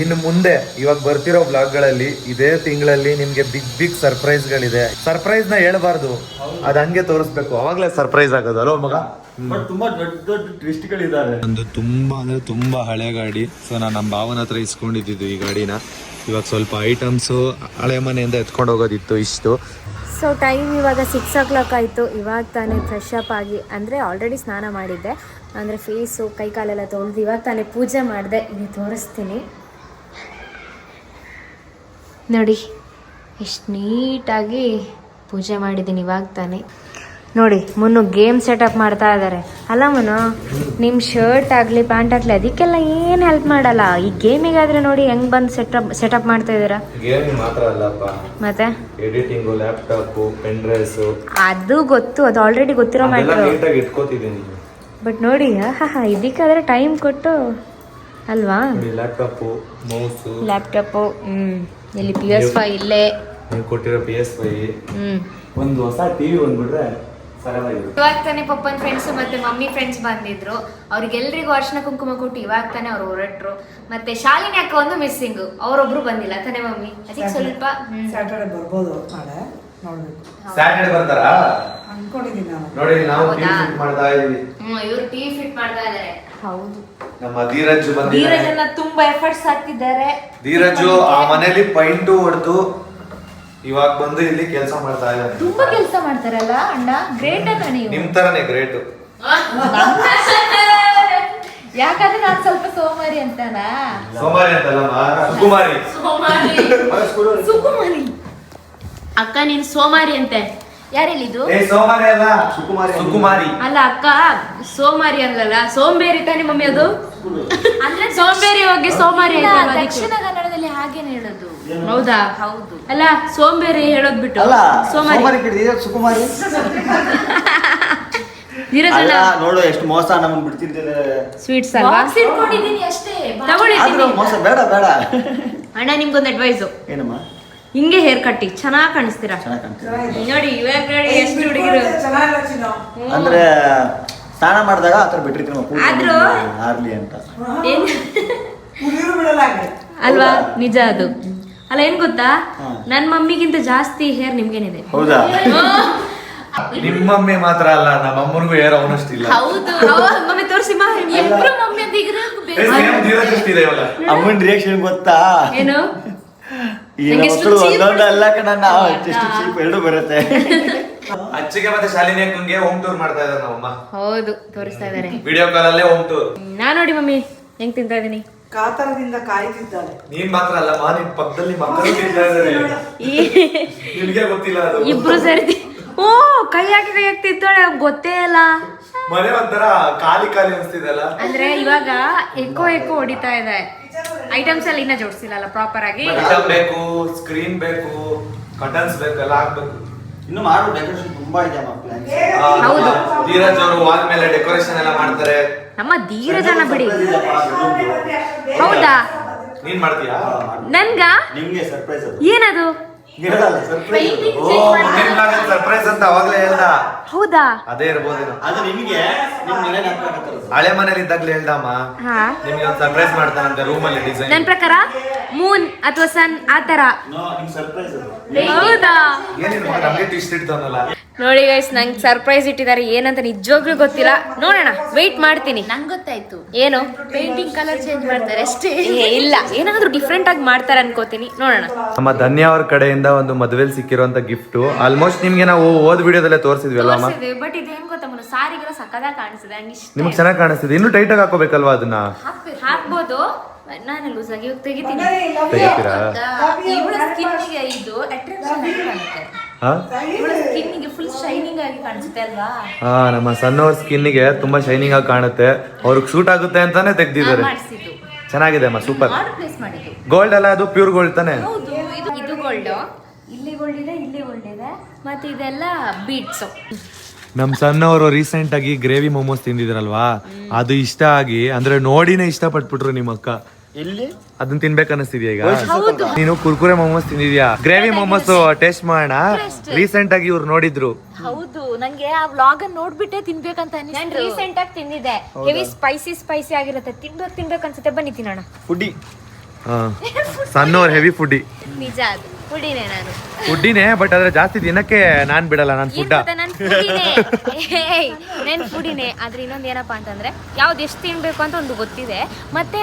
ಇನ್ನು ಮುಂದೆ ಇವಾಗ ಬರ್ತಿರೋ ಬ್ಲಾಗ್ಗಳಲ್ಲಿ ಇದೇ ತಿಂಗಳಲ್ಲಿ ನಿಮ್ಗೆ ಬಿಗ್ ಸರ್ಪ್ರೈಸ್ಗಳಿದೆ. ಸರ್ಪ್ರೈಸ್ ನ ಹೇಳ್ಬಾರ್ದು, ಅದ್ ಹಂಗೆ ತೋರಿಸ್ಬೇಕು, ಅವಾಗ್ಲೇ ಸರ್ಪ್ರೈಸ್ ಆಗೋದು ಅಲ್ವಾ ಮಗ? ತುಂಬಾ ದೊಡ್ಡ ಟ್ವಿಸ್ಟ್ಗಳಿದಾವೆ. ಒಂದು ತುಂಬಾ ಅಂದ್ರೆ ತುಂಬಾ ಹಳೆ ಗಾಡಿ. ಸೊ ನಾನು ನಮ್ಮ ಭಾವನ ಹತ್ರ ಇಸ್ಕೊಂಡಿದ್ದು ಈ ಗಾಡಿನ. ಇವಾಗ ಸ್ವಲ್ಪ ಐಟಮ್ಸು ಹಳೆ ಮನೆಯಿಂದ ಎತ್ಕೊಂಡು ಹೋಗೋದಿತ್ತು ಇಷ್ಟು. ಸೊ ಟೈಮ್ ಇವಾಗ 6 o'clock ಆಯಿತು. ಇವಾಗ ತಾನೇ ಫ್ರೆಶ್ ಅಪ್ ಆಗಿ, ಅಂದರೆ ಆಲ್ರೆಡಿ ಸ್ನಾನ ಮಾಡಿದ್ದೆ, ಅಂದರೆ ಫೇಸು ಕೈ ಕಾಲೆಲ್ಲ ತೊಳೆದು ಇವಾಗ ತಾನೇ ಪೂಜೆ ಮಾಡಿದೆ. ಇದು ತೋರಿಸ್ತೀನಿ ನೋಡಿ, ಎಷ್ಟು ನೀಟಾಗಿ ಪೂಜೆ ಮಾಡಿದ್ದೀನಿ ಇವಾಗ ತಾನೇ. ನೋಡಿ, ಮುನ್ನು ಗೇಮ್ ಸೆಟಪ್ ಮಾಡ್ತಾ ಇದ್ದಾರೆ ಅಲ್ಲ ಮುನ್ನು? ನಿಮ್ಮ ಶರ್ಟ್ ಆಗಲಿ ಪ್ಯಾಂಟ್ ಆಗಲಿ ಅದಕ್ಕೆಲ್ಲ ಏನು ಹೆಲ್ಪ್ ಮಾಡಲ್ಲ, ಈ ಗೇಮಿಗಾದ್ರೆ ನೋಡಿ ಹೆಂಗ್ ಬಂದು ಸೆಟಪ್ ಮಾಡ್ತಾ ಇದ್ದೀರಾ. ಗೇಮ್ ಮಾತ್ರ ಅಲ್ಲಪ್ಪ, ಮತ್ತೆ ಎಡಿಟಿಂಗು, ಲ್ಯಾಪ್ಟಾಪು, ಪೆನ್ ಡ್ರೈವ್ಸು ಅದು ಗೊತ್ತು, ಅದು ಆಲ್ರೆಡಿ ಗೊತ್ತಿರೋ ಮ್ಯಾಟ್ರು. ಇಟ್ಕೋತಿದ್ದೀನಿ. ಬಟ್ ನೋಡಿ, ಹಾ ಇದಕ್ಕಾದ್ರೆ ಟೈಮ್ ಕೊಟ್ಟು ಅಲ್ವಾ? ಲ್ಯಾಪ್ಟಾಪು, ಮೌಸು, ಲ್ಯಾಪ್ಟಾಪು, ಇಲ್ಲಿ PS5 ಇಲ್ಲೇ ನೀವು ಕೊಟ್ಟಿರೋ PS5, ಒಂದು ಹೊಸ ಟಿವಿ ಬಂದ್ಬಿಟ್ರೆ ಇವಾಗ ತಾನೇ ಪಪ್ಪನ್ ಫ್ರೆಂಡ್ಸ್ ಮತ್ತೆ ಮಮ್ಮಿ ಫ್ರೆಂಡ್ಸ್ ಬಂದಿದ್ರು. ಅವ್ರಿಗೆಲ್ರಿಗೂ ಅರ್ಶಿನ ಕುಂಕುಮ ಕೊಟ್ಟು ಇವಾಗ ತಾನೇ ಅವ್ರು ಹೊರಟ್ರು. ಮತ್ತೆ ಶಾಲಿನಿ ಅಕ್ಕ ಒಂದು ಮಿಸ್ಸಿಂಗ್, ಅವರೊಬ್ರು ಬಂದಿಲ್ಲ ತಾನೇ ಮಮ್ಮಿ? ಅದಕ್ಕೆ ಸ್ವಲ್ಪ ಸ್ಯಾಟರ್ಡೆ ಬರ್ಬೋದು, ನಾಳೆ ನೋಡ್ಬೇಕು. ಸ್ಯಾಟರ್ಡೆ ಬರ್ತಾರಾ ಅನ್ಕೊಂಡಿದ್ದೀನಿ ನಾನು. ನೋಡಿ, ನಾವು ಟಿವಿ ಫಿಟ್ ಮಾಡ್ತಾ ಇದೀವಿ. ಇವ್ರು ಟಿವಿ ಫಿಟ್ ಮಾಡ್ತಾ ಇದಾರೆ. ಹೌದು, ನಮ್ಮ ಧೀರಜ್ ಬಂದಿದ್ದಾರೆ. ಧೀರಜನ್ನ ತುಂಬಾ ಎಫರ್ಟ್ಸ್ ಹಾಕ್ತಿದ್ದಾರೆ. ಧೀರಜು ಆ ಮನೇಲಿ ಪೈಂಟು ಹೊಡೆದು ಇವಾಗ ಬಂದು ಇಲ್ಲಿ ಕೆಲಸ ಮಾಡ್ತಾ ಇದ್ದಾರೆ. ತುಂಬಾ ಕೆಲಸ ಮಾಡ್ತಾರಲ್ಲ ಅಣ್ಣ, ಗ್ರೇಟ್ ಅಣ್ಣ ನೀವು. ನಿಮ್ ತರನೇ ಗ್ರೇಟ್. ಯಾಕಂದ್ರೆ ನಾನ್ ಸ್ವಲ್ಪ ಸೋಮಾರಿ ಅಂತಾನ. ಸೋಮಾರಿ ಅಂತಲ್ಲಮ್ಮ, ಸುಕುಮಾರಿ. ಸುಕುಮಾರಿ ಅಕ್ಕ, ನೀನ್ ಸೋಮಾರಿ ಅಂತೆ. ಯಾರೆಲ್ಲಿದ್ದು? ಸೋಮಾರಿ ಅಲ್ಲ, ಸುಕುಮಾರಿ ಅಲ್ಲ ಅಕ್ಕ, ಸೋಮಾರಿ ಅಲ್ಲಲ್ಲ, ಸೋಂಬೇರಿ ತಾನೆ ಮಮ್ಮಿ ಅದು. ಅಂದ್ರೆ ಸೋಂಬೇರಿ ಹೋಗಿ ಸೋಮಾರಿ ದಕ್ಷಿಣ ಕನ್ನಡದಲ್ಲಿ ಹಾಗೇನೆ ಹೇಳೋದು. ಹೌದಾ? ಹೌದು. ಅಲ್ಲ, ಸೋಂಬೇರಿ ಹೇಳೋದ್ ಬಿಟ್ಟು ಸೋಮಾರಿ ಸುಕುಮಾರಿ. ನೋಡು ಎಷ್ಟು ಮೋಸ ನಮ್ಮನ್ನ ಬಿಡ್ತಿರ್ತಿದೆ. ಸ್ವೀಟ್ಸ್ ಅಲ್ವಾ ಇಟ್ಕೊಂಡಿದ್ದೀನಿ ಅಷ್ಟೇ, ತಗೊಳ್ಳಿ. ಮೋಸ ಬೇಡ ಬೇಡ. ಅಣ್ಣ, ನಿಮ್ಗೊಂದು ಅಡ್ವೈಸು. ಏನಮ್ಮ? ಹಿಂಗೆ ಹೇರ್ ಕಟ್ಟಿ, ಚೆನ್ನಾಗಿ ಕಾಣಿಸ್ತೀರಾ. ನೋಡಿ ಇವಾಗ ನೋಡಿ ಎಷ್ಟು ಹುಡುಗಿರು. ಅಂದ್ರೆ ಸ್ನಾನ ಮಾಡಿದಾಗ ಆತರ ಬಿಟ್ಟಿರ್ತೀನಿ ಆದ್ರೂ ಆರ್ಲಿ ಅಂತ ಅಲ್ವಾ? ನಿಜ ಅದು. ಅಲ್ಲ, ಏನ್ ಗೊತ್ತಾ, ನನ್ ಮಮ್ಮಿಗಿಂತ ಜಾಸ್ತಿ ಹೇರ್ ನಿಮ್ಗೇನಿದೆ. ಹೌದಾ? ನಿಮ್ಮ ಮಮ್ಮಿ ಮಾತ್ರ ಅಲ್ಲ, ನಮ್ಮ ಅಮ್ಮನಿಗೂ ಹೇರ್ ಅವನಷ್ಟಿಲ್ಲ. ಹೌದು, ಮಮ್ಮಿ ತೋರಿಸಿ ಇಬ್ರು ಮಮ್ಮಿ ಅಂತ ಅಮ್ಮನ ರಿಯಾಕ್ಷನ್ ಗೊತ್ತಾ? ಏನು? ಒಂದೊಂದಲ್ಲ ಕಣ, ಎಷ್ಟು ಚೀಪ್ ಎರಡು ಬರುತ್ತೆ. ಅಚ್ಚಿಗೆ ಮತ್ತೆ ಶಾಲಿನಿ ಅಕ್ಕಂಗೆ ಹೋಮ್ ಟೂರ್ ಮಾಡ್ತಾ ಇದಾರೆ ನಮ್ಮಮ್ಮ. ಹೌದು, ತೋರಿಸ್ತಾ ಇದಾರೆ ವಿಡಿಯೋ ಕಾಲ್ ಅಲ್ಲೇ ಹೋಮ್ ಟೂರ್. ನಾನ್ ನೋಡಿ ಮಮ್ಮಿ ಹೆಂಗ್ ತಿಂತಾ ಇದೀನಿ. ಕಾತರದಿಂದ ಕಾಯ್ತಿದ್ದಾಳೆ. ನೀನ್ ಮಾತ್ರ ಅಲ್ಲಮ್ಮ, ನಿನ್ ಪಕ್ಕದಲ್ಲಿ ಮಕ್ಕಳು ತಿಂತಾ ಇದಾರೆ. ನಿನ್ಗೆ ಗೊತ್ತಿಲ್ಲ ಅದು. ಇಬ್ರು ಸೇರಿ ಓ ಕೈ ಹಾಕಿ ತಿಂತಾಳೆ ಗೊತ್ತೇ ಇಲ್ಲ. ಮನೆ ಒಂಥರ ಖಾಲಿ ಅನಿಸ್ತಿದೆಲ್ಲ. ಅಂದ್ರೆ ಇವಾಗ ಎಕೋ ಹೊಡಿತಾ ಇದೆ. ಐಟಮ್ಸ್ ಎಲ್ಲ ಇನ್ನ ಜೋಡಿಸಿಲ್ಲ ಪ್ರಾಪರ್ ಆಗಿ. ಬೇಕು, ಸ್ಕ್ರೀನ್ ಬೇಕು, ಕಟನ್ಸ್ ಬೇಕು, ಎಲ್ಲ ಹಾಕ್ಬೇಕು. ಇನ್ನು ಮಾಡು ಡೆಕೋರೇಷನ್ ತುಂಬಾ ಇದೆ ಹೌದು. ಧೀರಜ್ ಅವರು ವಾಲ್ ಮೇಲೆ ಡೆಕೋರೇಷನ್ ಎಲ್ಲ ಮಾಡ್ತಾರೆ. ನಮ್ಮ ಧೀರಜನ ಬಿಡಿ. ಹೌದಾ? ನೀನ್ ಮಾಡ್ತೀಯಾ? ನನ್ಗ ನಿಮ್ಗೆ ಸರ್ಪ್ರೈಸ್ ಅದು. ಏನದು? ಹೇಳಲ್ಲ ಸರ್ಪ್ರೈಸ್ ಸರ್ಪ್ರೈಸ್ ಅಂತ ಅವಾಗ್ಲೇ ಹೇಳ್ದ. ಹೌದಾ? ಅದೇ ಇರ್ಬೋದೇನೋ. ಅದು ನಿಮ್ಗೆ ನಿಮ್ ಮನೇಲಿ ಹಾಕ್ಬೇಕಂತ ಹಳೆ ಮನೇಲಿ ಇದ್ದಾಗ್ಲೇ ಹೇಳ್ದಮ್ಮ, ಹಾ. ನಿಮ್ಗೆ ಒಂದು ಸರ್ಪ್ರೈಸ್ ಮಾಡ್ತಾನಂತೆ ರೂಮ್ ಅಲ್ಲಿ ಡಿಸೈನ್. ನನ್ ಪ್ರಕಾರ ಮೂನ್ ಅಥವಾ ಸನ್ ಆತರ. ನಿಮ್ ಸರ್ಪ್ರೈಸ್ ಅದು. ಹೌದಾ? ಏನಿಲ್ಲ ನಮ್ಗೆ ಟ್ವಿಸ್ಟ್ ಇಡ್ತಾವನಲ್ಲ. ನೋಡಿ ಗೈಸ್, ನಂಗೆ ಸರ್ಪ್ರೈಸ್ ಇಟ್ಟಿದ್ದಾರೆ. ಏನಂತ ನಿಜವಾಗ್ಲೂ ಗೊತ್ತಿಲ್ಲ. ನೋಡೋಣ, ವೆಯ್ಟ್ ಮಾಡ್ತೀನಿ. ನಂಗೆ ಗೊತ್ತಾಯ್ತು, ಏನು? ಪೇಂಟಿಂಗ್ ಕಲರ್ ಚೇಂಜ್ ಮಾಡ್ತಾರೆ ಅಷ್ಟೇ. ಇಲ್ಲ, ಏನಾದ್ರೂ ಡಿಫ್ರೆಂಟ್ ಆಗಿ ಮಾಡ್ತಾರೆ ಅನ್ಕೋತೀನಿ. ನೋಡೋಣ. ನಮ್ಮ ಧನ್ಯ ಅವ್ರ ಕಡೆಯಿಂದ ಒಂದು ಮದುವೆಲಿ ಸಿಕ್ಕಿರುವಂತ ಗಿಫ್ಟ್. ಆಲ್ಮೋಸ್ಟ್ ನಿಮ್ಗೆ ನಾವು ಓದ್ ವಿಡಿಯೋದಲ್ಲೇ ತೋರಿಸಿದ್ವಿ ಅಲ್ವಾ ಅಮ್ಮ? ಬಟ್ ಇದೇನ್ ಗೊತ್ತಾ ಮನು, ಸಾರಿಗೆಲ್ಲ ಸಕ್ಕದಾಗ ಕಾಣಿಸಿದೆ. ನಂಗೆ ಇಷ್ಟ. ನಿಮ್ಗೆ ಚೆನ್ನಾಗಿ ಕಾಣಿಸ್ತಿದೆ. ಇನ್ನೂ ಟೈಟ್ ಆಗಿ ಹಾಕೋಬೇಕಲ್ವಾ ಅದನ್ನ? ಹಾಕ್ಬೋದು. ನಾನು ಲೂಸ್ ಆಗಿ ತೆಗಿತೀನಿ. ತೆಗಿತೀರಾ? ಇವಳ ಸ್ಕಿನ್ನಿಗೆ ಇದು ಅಟ್ರಾಕ್ಷನ್ ಆಗಿ ಕಾಣುತ್ತೆ. ಹಾ ಇವಳ ಸ್ಕಿನ್ನಿಗೆ ಫುಲ್ ಶೈನಿಂಗ್ ಆಗಿ ಕಾಣಿಸುತ್ತೆ ಅಲ್ವಾ? ಹಾ, ನಮ್ಮ ಸಣ್ಣವ್ರ ಸ್ಕಿನ್ನಿಗೆ ತುಂಬಾ ಶೈನಿಂಗ್ ಆಗಿ ಕಾಣುತ್ತೆ. ಅವ್ರಿಗೆ ಸೂಟ್ ಆಗುತ್ತೆ ಅಂತಾನೆ ತೆಗ್ದಿದ್ದಾರೆ. ಮಾಡಿಸಿದ್ದು ಚೆನ್ನಾಗಿದೆ ಅಮ್ಮ, ಸೂಪರ್. ಆರ್ಡರ್ ಪ್ಲೇಸ್ ಮಾಡಿದ್ದು. ಗೋಲ್ಡ್ ಅಲ್ಲ, ಅದು ಪ್ಯೂರ್ ಗೋಲ್ಡ್ ತಾನೆ? ಹೌದು, ಇದು ಗೋಲ್ಡ್. ಇಲ್ಲಿ ಗೋಲ್ಡ್ ಇದೆ, ಇಲ್ಲಿ ಗೋಲ್ಡ್ ಇದೆ, ಮತ್ತೆ ಇದೆಲ್ಲ ಬೀಡ್ಸ್. ನಮ್ ಸಣ್ಣವರು ರೀಸೆಂಟ್ ಆಗಿ ಗ್ರೇವಿ ಮೊಮೋಸ್ ತಿಂದಿದ್ರಲ್ವಾ, ಅದು ಇಷ್ಟ ಆಗಿ, ಅಂದ್ರೆ ನೋಡಿನೇ ಇಷ್ಟ ಪಟ್ಬಿಟ್ರು ನಿಮ್ಮ ಅಕ್ಕ. ಎಲ್ಲಿ ಅದನ್ನ ತಿನ್ಬೇಕು ಅನಿಸ್ತಿದ್ಯಾ ಈಗ? ನೀನು ಕುರ್ಕುರೆ ಮೊಮೋಸ್ ತಿಂದಿದ್ಯಾ? ಗ್ರೇವಿ ಮೊಮೋಸ್ ಟೇಸ್ಟ್ ಮಾಡೋಣ. ರೀಸೆಂಟ್ ಆಗಿ ಇವ್ರು ನೋಡಿದ್ರು. ಹೌದು, ನಂಗೆ ಆ ವ್ಲಾಗ್ ಅನ್ನು ನೋಡ್ಬಿಟ್ಟೆ ತಿನ್ಬೇಕಂತ ನಾನು ಅನಿಸ್ತು. ರೀಸೆಂಟ್ ಆಗಿ ತಿಂದಿದ್ದೆ. ಹೆವಿ ಸ್ಪೈಸಿ ಆಗಿರುತ್ತೆ. ತಿನ್ಬೇಕು ಅನ್ಸುತ್ತೆ. ಬನ್ನಿ ತಿನ್ನೋಣ. ಫುಡ್ಡಿ ಹಾ, ಸಣ್ಣವ್ರು ಹೆವಿ ಫುಡ್ಡಿ. ನಿಜ, ಅದು ಫುಡಿನೇ ನಾನು. ಫುಡ್ಡಿನೇ, ಬಟ್ ಆದ್ರೆ ಜಾಸ್ತಿ ತಿನ್ನಕ್ಕೆ ನಾನ್ ಬಿಡಲ್ಲ. ನಾನ್ ಫುಡ್ ನಾನು ಫುಡಿನೇ. ಆದ್ರೆ ಇನ್ನೊಂದು ಏನಪ್ಪಾ ಅಂತಂದ್ರೆ, ಯಾವ್ದು ಎಷ್ಟು ತಿನ್ಬೇಕು ಅಂತ ಒಂದು ಗೊತ್ತಿದೆ. ಮತ್ತೆ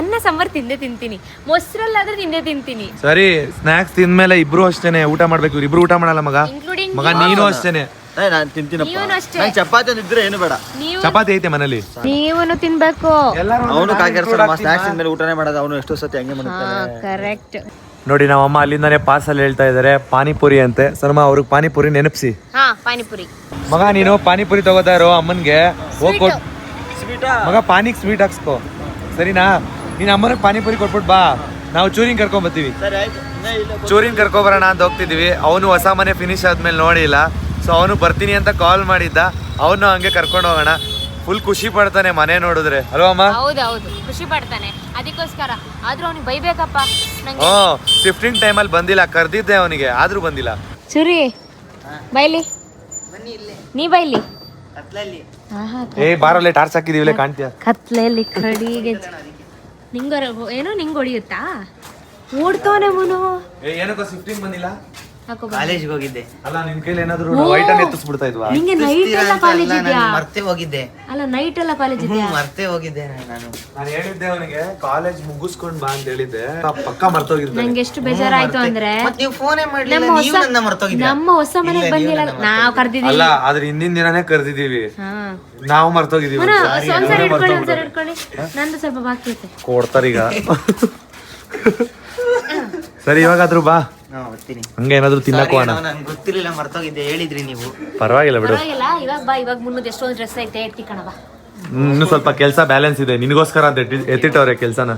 ಅನ್ನ ಸಾಂಬಾರ್ ತಿಂತೀನಿ. ಮೊಸರಲ್ಲಾದ್ರೆ ತಿಂತೀನಿ. ಸರಿ. ಸ್ನಾಕ್ಸ್ ತಿಂದ್ಮೇಲೆ ಇಬ್ರು ಅಷ್ಟೇನೆ ಊಟ ಮಾಡ್ಬೇಕು. ಇಬ್ರು ಊಟ ಮಾಡಲ್ಲ ಮಗ. ಇನ್ಕ್ಲೂಡಿಂಗ್ ಮಗ ನೀನು ಅಷ್ಟೇನೆ. ನಾನು ತಿಂತೀನಪ್ಪ. ನೀವೂನು ಅಷ್ಟೇ. ನಂಗೆ ಚಪಾತಿ ಒಂದಿದ್ರೆ ಏನು ಬೇಡ. ಚಪಾತಿ ಐತೆ ಮನೇಲಿ. ನೀವೂನು ತಿನ್ಬೇಕು. ಅವನು ಸ್ನಾಕ್ಸ್ ಮೇಲೆ ಊಟನೇ ಮಾಡೋದು. ಅವನು ಎಷ್ಟೋ ಸತಿ ಹಂಗೆ ಮಾಡ್ತಾನೆ. ಕರೆಕ್ಟ್. ನೋಡಿ, ನಾವಮ್ಮ ಅಲ್ಲಿಂದಾನೆ ಪಾರ್ಸಲ್ ಹೇಳ್ತಾ ಇದಾರೆ ಪಾನಿಪುರಿ ಅಂತೆ. ಸನ್ಮ ಅವ್ರಿಗೆ ಪಾನಿಪುರಿ ನೆನಪಿಸಿ. ಹಾ, ಪಾನಿಪುರಿ. ಮಗ ನೀನು ಪಾನಿಪುರಿ ತಗೋತಾ ಇರೋ ಅಮ್ಮನ್ಗೆ ಹೋಗ್ಕೊಟ್. ಮಗ ಪಾನಿಗೆ ಸ್ವೀಟ್ ಹಾಕ್ಸ್ಕೋ, ಸರಿನಾ? ನೀನ್ ಅಮ್ಮನಿಗೆ ಪಾನಿಪುರಿ ಕೊಟ್ಬಿಟ್ ಬಾ. ನಾವು ಚೂರಿನ್ ಕರ್ಕೊಂಡ್ ಬರ್ತೀವಿ. ಸರಿ ಆಯ್ತು. ಚೂರಿನ್ ಕರ್ಕೊಬರೋಣ ಅಂತ ಹೋಗ್ತಿದೀವಿ. ಅವನು ಹೊಸ ಮನೆ ಫಿನಿಶ್ ಆದ್ಮೇಲೆ ನೋಡಿಲ್ಲ, ಸೊ ಅವನು ಬರ್ತೀನಿ ಅಂತ ಕಾಲ್ ಮಾಡಿದ್ದ. ಅವನು ಹಂಗೆ ಕರ್ಕೊಂಡು ಹೋಗೋಣ. ಫುಲ್ ಖುಷಿ ಪಡ್ತಾನೆ ಮನೆ ನೋಡಿದ್ರೆ, ಅಲ್ವಾ ಅಮ್ಮ? ಹೌದೌದು, ಖುಷಿ ಪಡ್ತಾನೆ. ಅದಕ್ಕೋಸ್ಕರ ಆದ್ರೂ ಅವ್ನಿಗೆ ಬೈಬೇಕಪ್ಪ ನಂಗೆ. ಶಿಫ್ಟಿಂಗ್ ಟೈಮಲ್ಲಿ ಬಂದಿಲ್ಲ, ಕರ್ದಿದ್ದೆ ಅವನಿಗೆ, ಆದ್ರೂ ಬಂದಿಲ್ಲ. ಚುರಿ ಬೈಲಿ, ನೀ ಬೈಲಿ. ಏ ಬಾರಲ್ಲೇ ಟಾರ್ಚ್ ಹಾಕಿದೀವಿಲೇ, ಕಾಣ್ತೀಯ? ಕತ್ಲೆಯಲ್ಲಿ ಕಡಿಗೆ ನಿಂಗರ ಏನೋ ನಿಂಗ್ ಹೊಡಿಯುತ್ತಾ? ಓಡ್ತಾನೆ ಮನು. ಏನಕ್ಕೋ ಶಿಫ್ಟಿಂಗ್ ಬಂದಿಲ್ಲ? ಕಾಲೇಜ್ಗೆ ಹೋಗಿದ್ದೆ. ಅಲ್ಲ, ನಿನ್ ಕೈಲಿ ಏನಾದ್ರು ವೈಟ್ ಅನ್ನ ಎತ್ತಿಸ್ಬಿಡ್ತಾ ಇದ್ವಾ? ನಿಂಗೆ ನೈಟ್ ಎಲ್ಲ ಕಾಲೇಜ್ ಇದೆಯಾ? ಮರ್ತೆ ಹೋಗಿದ್ದೆ. ಅಲ್ಲ, ನೈಟ್ ಎಲ್ಲ ಕಾಲೇಜ್ ಇದೆಯಾ? ಮರ್ತೆ ಹೋಗಿದ್ದೆ ನಾನು. ನಾನು ಹೇಳಿದ್ದೆ ಅವನಿಗೆ ಕಾಲೇಜ್ ಮುಗಿಸ್ಕೊಂಡ್ ಬಾ ಅಂತ ಹೇಳಿದ್ದೆ. ಪಕ್ಕ ಮರ್ತೋಗಿದ್ದೆ. ನಂಗೆ ಎಷ್ಟು ಬೇಜಾರಾಯ್ತು ಅಂದ್ರೆ, ನೀವು ಫೋನೇ ಮಾಡ್ಲಿಲ್ಲ, ನಮ್ಮ ನೀವು ನನ್ನ ಮರ್ತೋಗಿದ್ದೆ. ನಮ್ಮ ಹೊಸ ಮನೆಗೆ ಬಂದಿಲ್ಲ, ನಾವ್ ಕರ್ದಿದೀವಿ. ಅಲ್ಲ, ಆದ್ರೆ ಹಿಂದಿನ ದಿನಾನೇ ಕರ್ದಿದೀವಿ. ಹಾ, ನಾವು ಮರ್ತೋಗಿದೀವಿ. ಒಂದ್ಸರಿ ಇಟ್ಕೊಳ್ಳಿ. ನಂದು ಸ್ವಲ್ಪ ಬಾಕಿ ಐತೆ. ಕೊಡ್ತಾರೀಗ. ಸರಿ, ಇವಾಗಾದ್ರೂ ಬಾ. ಬರ್ತೀನಿ. ಹಂಗೆ ಏನಾದ್ರು ತಿನ್ನಕೋಣ. ನಂಗೆ ಗೊತ್ತಿರ್ಲಿಲ್ಲ, ಮರ್ತೋಗಿದ್ದೆ, ಹೇಳಿದ್ರಿ ನೀವು. ಪರವಾಗಿಲ್ಲ ಬಿಡು. ಪರವಾಗಿಲ್ಲ, ಇವಾಗ ಬಾ. ಇವಾಗ ಮುನ್ನೂರು ಎಷ್ಟೊಂದು ಡ್ರೆಸ್ ಐತೆ, ಎತ್ತಿಕಣ ಬಾ. ಇನ್ನು ಸ್ವಲ್ಪ ಕೆಲ್ಸ ಬ್ಯಾಲೆನ್ಸ್ ಇದೆ, ನಿನಗೋಸ್ಕರ ಅಂತ ಎತ್ತಿಟ್ಟವ್ರೆ ಕೆಲ್ಸನ.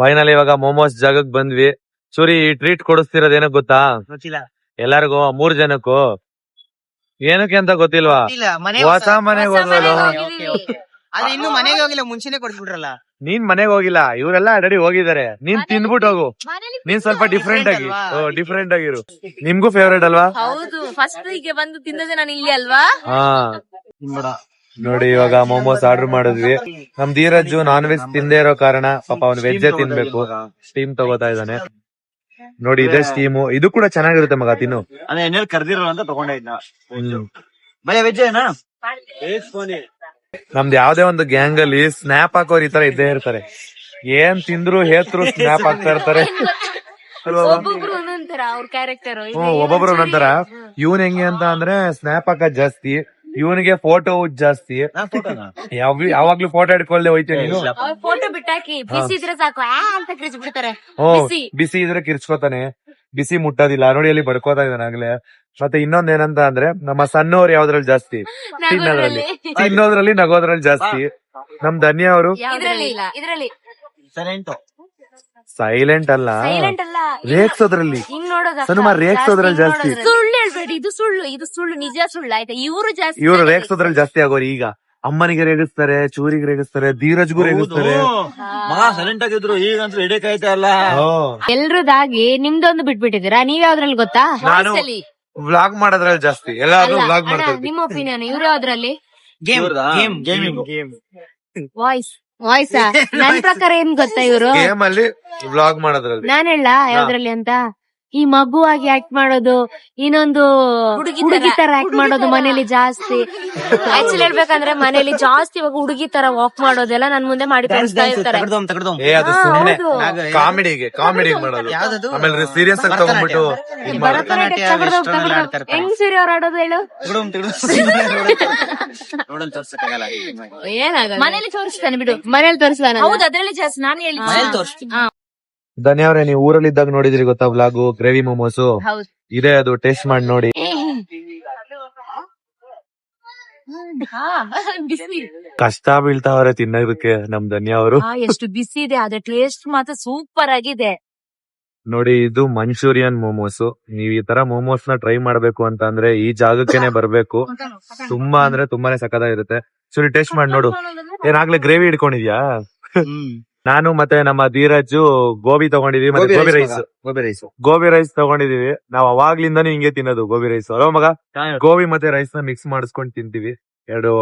ಫೈನಲ್ ಇವಾಗ ಮೋಮೋಸ್ ಜಾಗಕ್ಕೆ ಬಂದ್ವಿ. ಚೂರಿ, ಟ್ರೀಟ್ ಕೊಡಿಸ್ತಿರೋದೇನೋ ಗೊತ್ತಾ? ಗೊತ್ತಿಲ್ಲ. ಎಲ್ಲಾರ್ಗು 3 ಜನಕ್ಕೂ. ಏನಕ್ಕೆ ಅಂತ ಗೊತ್ತಿಲ್ವಾ? ಹೊಸ ಮನೆಗೆ ಹೋದ್ವಲ್ಲ. ಆದ್ರೆ ಇನ್ನು ಮನೆಗೆ ಹೋಗಿಲ್ಲ, ಮುಂಚೆನೆ ಕೊಡ್ಬಿಟ್ರಲ್ಲ. ನೀನ್ ಮನೆಗೆ ಹೋಗಿಲ್ಲ, ಇವರೆಲ್ಲ ಆಲ್ರೆಡಿ ಹೋಗಿದ್ದಾರೆ. ನೀನ್ ತಿನ್ಬಿಟ್ಟು ಹೋಗು. ನೀನ್ ಸ್ವಲ್ಪ ಡಿಫ್ರೆಂಟ್ ಆಗಿ ಡಿಫ್ರೆಂಟ್ ಆಗಿರು. ನಿಮ್ಗೂ ಫೇವ್ರೇಟ್ ಅಲ್ವಾ? ಹೌದು, ಫಸ್ಟ್ ಈಗ ಬಂದು ತಿನ್ನೋದೇ ನಾನು ಇಲ್ಲಿ ಅಲ್ವಾ? ಹಾ, ನೋಡಿ ಇವಾಗ ಮೋಮೋಸ್ ಆರ್ಡರ್ ಮಾಡಿದ್ವಿ. ನಮ್ ಧೀರಜ್ ನಾನ್ ವೆಜ್ ತಿಂದೇ ಇರೋ ಕಾರಣ ಪಾಪ ಅವ್ನು ವೆಜ್ಜೇ ತಿನ್ಬೇಕು. ಸ್ಟೀಮ್ ತಗೋತಾ ಇದ್ದಾನೆ. ನೋಡಿ, ಇದೇ ಸ್ಟೀಮು. ಇದು ಕೂಡ ಚೆನ್ನಾಗಿರುತ್ತೆ ಮಗ, ತಿನ್ನು. ಅದೇ ಎಣ್ಣೆಲ್ ಕರ್ದಿರೋ ಅಂತ ತಗೊಂಡೆ ಇದ್ನ. ಬರೀ ವೆಜ್ ಏನಾ? ನಮ್ದು ಯಾವ್ದೇ ಒಂದು ಗ್ಯಾಂಗ್ ಅಲ್ಲಿ ಸ್ನ್ಯಾಪ್ ಹಾಕೋರು ಈ ತರ ಇದ್ದೇ ಇರ್ತಾರೆ. ಏನ್ ತಿಂದ್ರು ಹೇತ್ರು ಸ್ನ್ಯಾಪ್ ಹಾಕ್ತಾ ಇರ್ತಾರೆ. ಒಬ್ಬೊಬ್ರು ಒಂದೊಂದರ ಅವ್ರ ಕ್ಯಾರೆಕ್ಟರ್. ಒಬ್ಬೊಬ್ರು ಒಂದೊಂದರ. ಇವನ್ ಹೆಂಗೆ ಅಂತ ಅಂದ್ರೆ ಸ್ನ್ಯಾಪ್ ಹಾಕೋದ್ ಜಾಸ್ತಿ, ಇವನಿಗೆ ಫೋಟೋ ಜಾಸ್ತಿ. ಯಾವಾಗ್ಲೂ ಫೋಟೋ ಹಿಡ್ಕೊಳ್ದೆ ಹೋಯ್ತೇನೆ ನೀನು. ಅವ್ರ ಫೋಟೋ ಬಿಟ್ಟಾಕಿ ಬಿಸಿ ಇದ್ರೆ ಸಾಕು, ಅಂತ ಕಿರ್ಚ್ ಬಿಡ್ತಾರೆ. ಬಿಸಿ ಇದ್ರೆ ಕಿರ್ಚ್ಕೋತಾನೆ. ಬಿಸಿ ಮುಟ್ಟೋದಿಲ್ಲ ನೋಡಿ, ಅಲ್ಲಿ ಬಡ್ಕೋತಾ ಇದ್ದಾನೆ ಆಗ್ಲೇ. ಮತ್ತೆ ಇನ್ನೊಂದ್ ಏನಂತ ಅಂದ್ರೆ ನಮ್ಮ ಸಣ್ಣವ್ರು ಯಾವ್ದ್ರಲ್ಲಿ ಜಾಸ್ತಿ ತಿನ್ನೋದ್ರಲ್ಲಿ ನಗೋದ್ರಲ್ಲಿ ಜಾಸ್ತಿ. ನಮ್ ಧನ್ಯ ಅವರು ಇದ್ರಲ್ಲಿ ಸೈಲೆಂಟ್ ಅಲ್ಲ, ಸೈಲೆಂಟ್ ಅಲ್ಲ, ರೇಗ್ಸೋದ್ರಲ್ಲಿ ಹಿಂಗ್ ನೋಡೋದು ಸನುಮ ರೇಗ್ಸೋದ್ರಲ್ಲಿ ಜಾಸ್ತಿ. ಸುಳ್ಳು ಹೇಳ್ಬೇಡಿ, ಇದು ಸುಳ್ಳು ನಿಜ ಸುಳ್ಳು ಆಯ್ತಾ. ಜಾಸ್ತಿ ಇವ್ರು ರೇಗ್ಸೋದ್ರಲ್ಲಿ ಜಾಸ್ತಿ ಆಗೋರು. ಈಗ ಅಮ್ಮನಿಗೆ ರೇಗಿಸ್ತಾರೆ, ಚೂರಿಗೆ ರೇಗಿಸ್ತಾರೆ, ಧೀರಜ್ಗೂ ರೇಗಿಸ್ತಾರೆ. ಸೈಲೆಂಟ್ ಆಗಿದ್ರು ಈಗಂತೂ ಹಿಡಿಯಕ್ ಆಯ್ತಾ ಅಲ್ಲ. ಎಲ್ರದಾಗಿ ನಿಮ್ದೊಂದು ಬಿಟ್ಬಿಟ್ಟಿದ್ದೀರಾ, ನೀವ್ ಯಾವ್ದ್ರಲ್ಲಿ ಗೊತ್ತಾ? ನಾನು ವ್ಲಾಗ್ ಮಾಡೋದ್ರಲ್ಲಿ ಜಾಸ್ತಿ, ಎಲ್ಲಾದ್ರೂ ವ್ಲಾಗ್ ಅಣ್ಣ, ಮಾಡ್ತಾರೆ. ನಿಮ್ಮ ಒಪಿನಿಯನ್ ಇವ್ರು ಯಾವ್ದ್ರಲ್ಲಿ? ಗೇಮಿಂಗ್ ವಾಯ್ಸ್ ನನ್ ಪ್ರಕಾರ ಏನ್ ಗೊತ್ತಾ, ಇವ್ರು ಗೇಮ್ ಅಲ್ಲಿ ವ್ಲಾಗ್ ಮಾಡೋದ್ರಲ್ಲಿ ನಾನ್ ಹೇಳ ಯಾವ್ದ್ರಲ್ಲಿ ಅಂತ, ಈ ಮಗುವಾಗಿ ಆಕ್ಟ್ ಮಾಡೋದು, ಇನ್ನೊಂದು ಹುಡುಗಿ ತರ ಆಕ್ಟ್ ಮಾಡೋದು ಮನೇಲಿ ಜಾಸ್ತಿ. ಆಕ್ಚುಲಿ ಹೇಳ್ಬೇಕಂದ್ರೆ ಮನೇಲಿ ಜಾಸ್ತಿ ಇವಾಗ ಹುಡುಗಿ ತರ ವಾಕ್ ಮಾಡೋದೆಲ್ಲ ನನ್ ಮುಂದೆ ಮಾಡಿ ತೋರಿಸ್ತಾ ಇರ್ತಾರೆ. ಅದು ಸುಮ್ನೆ ಹೌದು. ಕಾಮಿಡಿಗೆ ಮಾಡೋದು. ಆಮೇಲೆ ಸೀರಿಯಸ್ ಆಗಿ ತಗೊಂಡ್ಬಿಟ್ಟು ಭರತನಾಟ್ಯ ಹೆಂಗ್ ಸೀರೆ ಅವ್ರು ಆಡೋದು ಹೇಳು? ಏನಾಗ ಮನೇಲಿ ತೋರಿಸ್ತಾನೆ ಬಿಡು, ಮನೇಲಿ ತೋರಿಸ್ತಾನೆ. ಹೌದು, ಅದ್ರಲ್ಲಿ ಜಾಸ್ತಿ ನಾನು ಹೇಳಿ. ಧನ್ಯ ಅವ್ರೆ, ನೀವು ಊರಲ್ಲಿ ಇದ್ದಾಗ ನೋಡಿದ್ರಿ ಗೊತ್ತಾ ವ್ಲಾಗು, ಗ್ರೇವಿ ಮೊಮೋಸು ಹೌದು. ಇದೆ, ಅದು ಟೇಸ್ಟ್ ಮಾಡಿ ನೋಡಿ. ಬಿಸಿ ಕಷ್ಟ ಬೀಳ್ತಾವ್ರೆ ತಿನ್ನೋದಕ್ಕೆ ನಮ್ ಧನ್ಯ ಅವರು. ಎಷ್ಟು ಬಿಸಿ ಇದೆ, ಅದ್ರ ಟೇಸ್ಟ್ ಮಾತ್ರ ಸೂಪರ್ ಆಗಿದೆ. ನೋಡಿ, ಇದು ಮಂಚೂರಿಯನ್ ಮೋಮೋಸ್. ನೀವ್ ಈ ತರ ಮೋಮೋಸ್ ನ ಟ್ರೈ ಮಾಡ್ಬೇಕು ಅಂತ ಅಂದ್ರೆ ಈ ಜಾಗಕ್ಕೆನೆ ಬರ್ಬೇಕು. ತುಂಬಾ ಅಂದ್ರೆ ತುಂಬಾನೇ ಸಖತ್ತಾಗಿರುತ್ತೆ. ಸರಿ, ಟೇಸ್ಟ್ ಮಾಡಿ ನೋಡು. ಏನಾಗ್ಲೇ ಗ್ರೇವಿ ಹಿಡ್ಕೊಂಡಿದ್ಯಾ? ನಾನು ಮತ್ತೆ ನಮ್ಮ ಧೀರಜ್ ಗೋಬಿ ತಗೊಂಡಿದೀವಿ, ಮತ್ತೆ ಗೋಬಿ ರೈಸ್ ತಗೊಂಡಿದೀವಿ. ನಾವ್ ಅವಾಗ್ಲಿಂದಾನು ಹಿಂಗೆ ತಿನ್ನೋದು ಗೋಬಿ ರೈಸ್. ಅಲ್ವಾ ಮಗ? ಗೋಬಿ ಮತ್ತೆ ರೈಸ್ ನ ಮಿಕ್ಸ್ ಮಾಡಿಸ್ಕೊಂಡು ತಿಂತೀವಿ. 2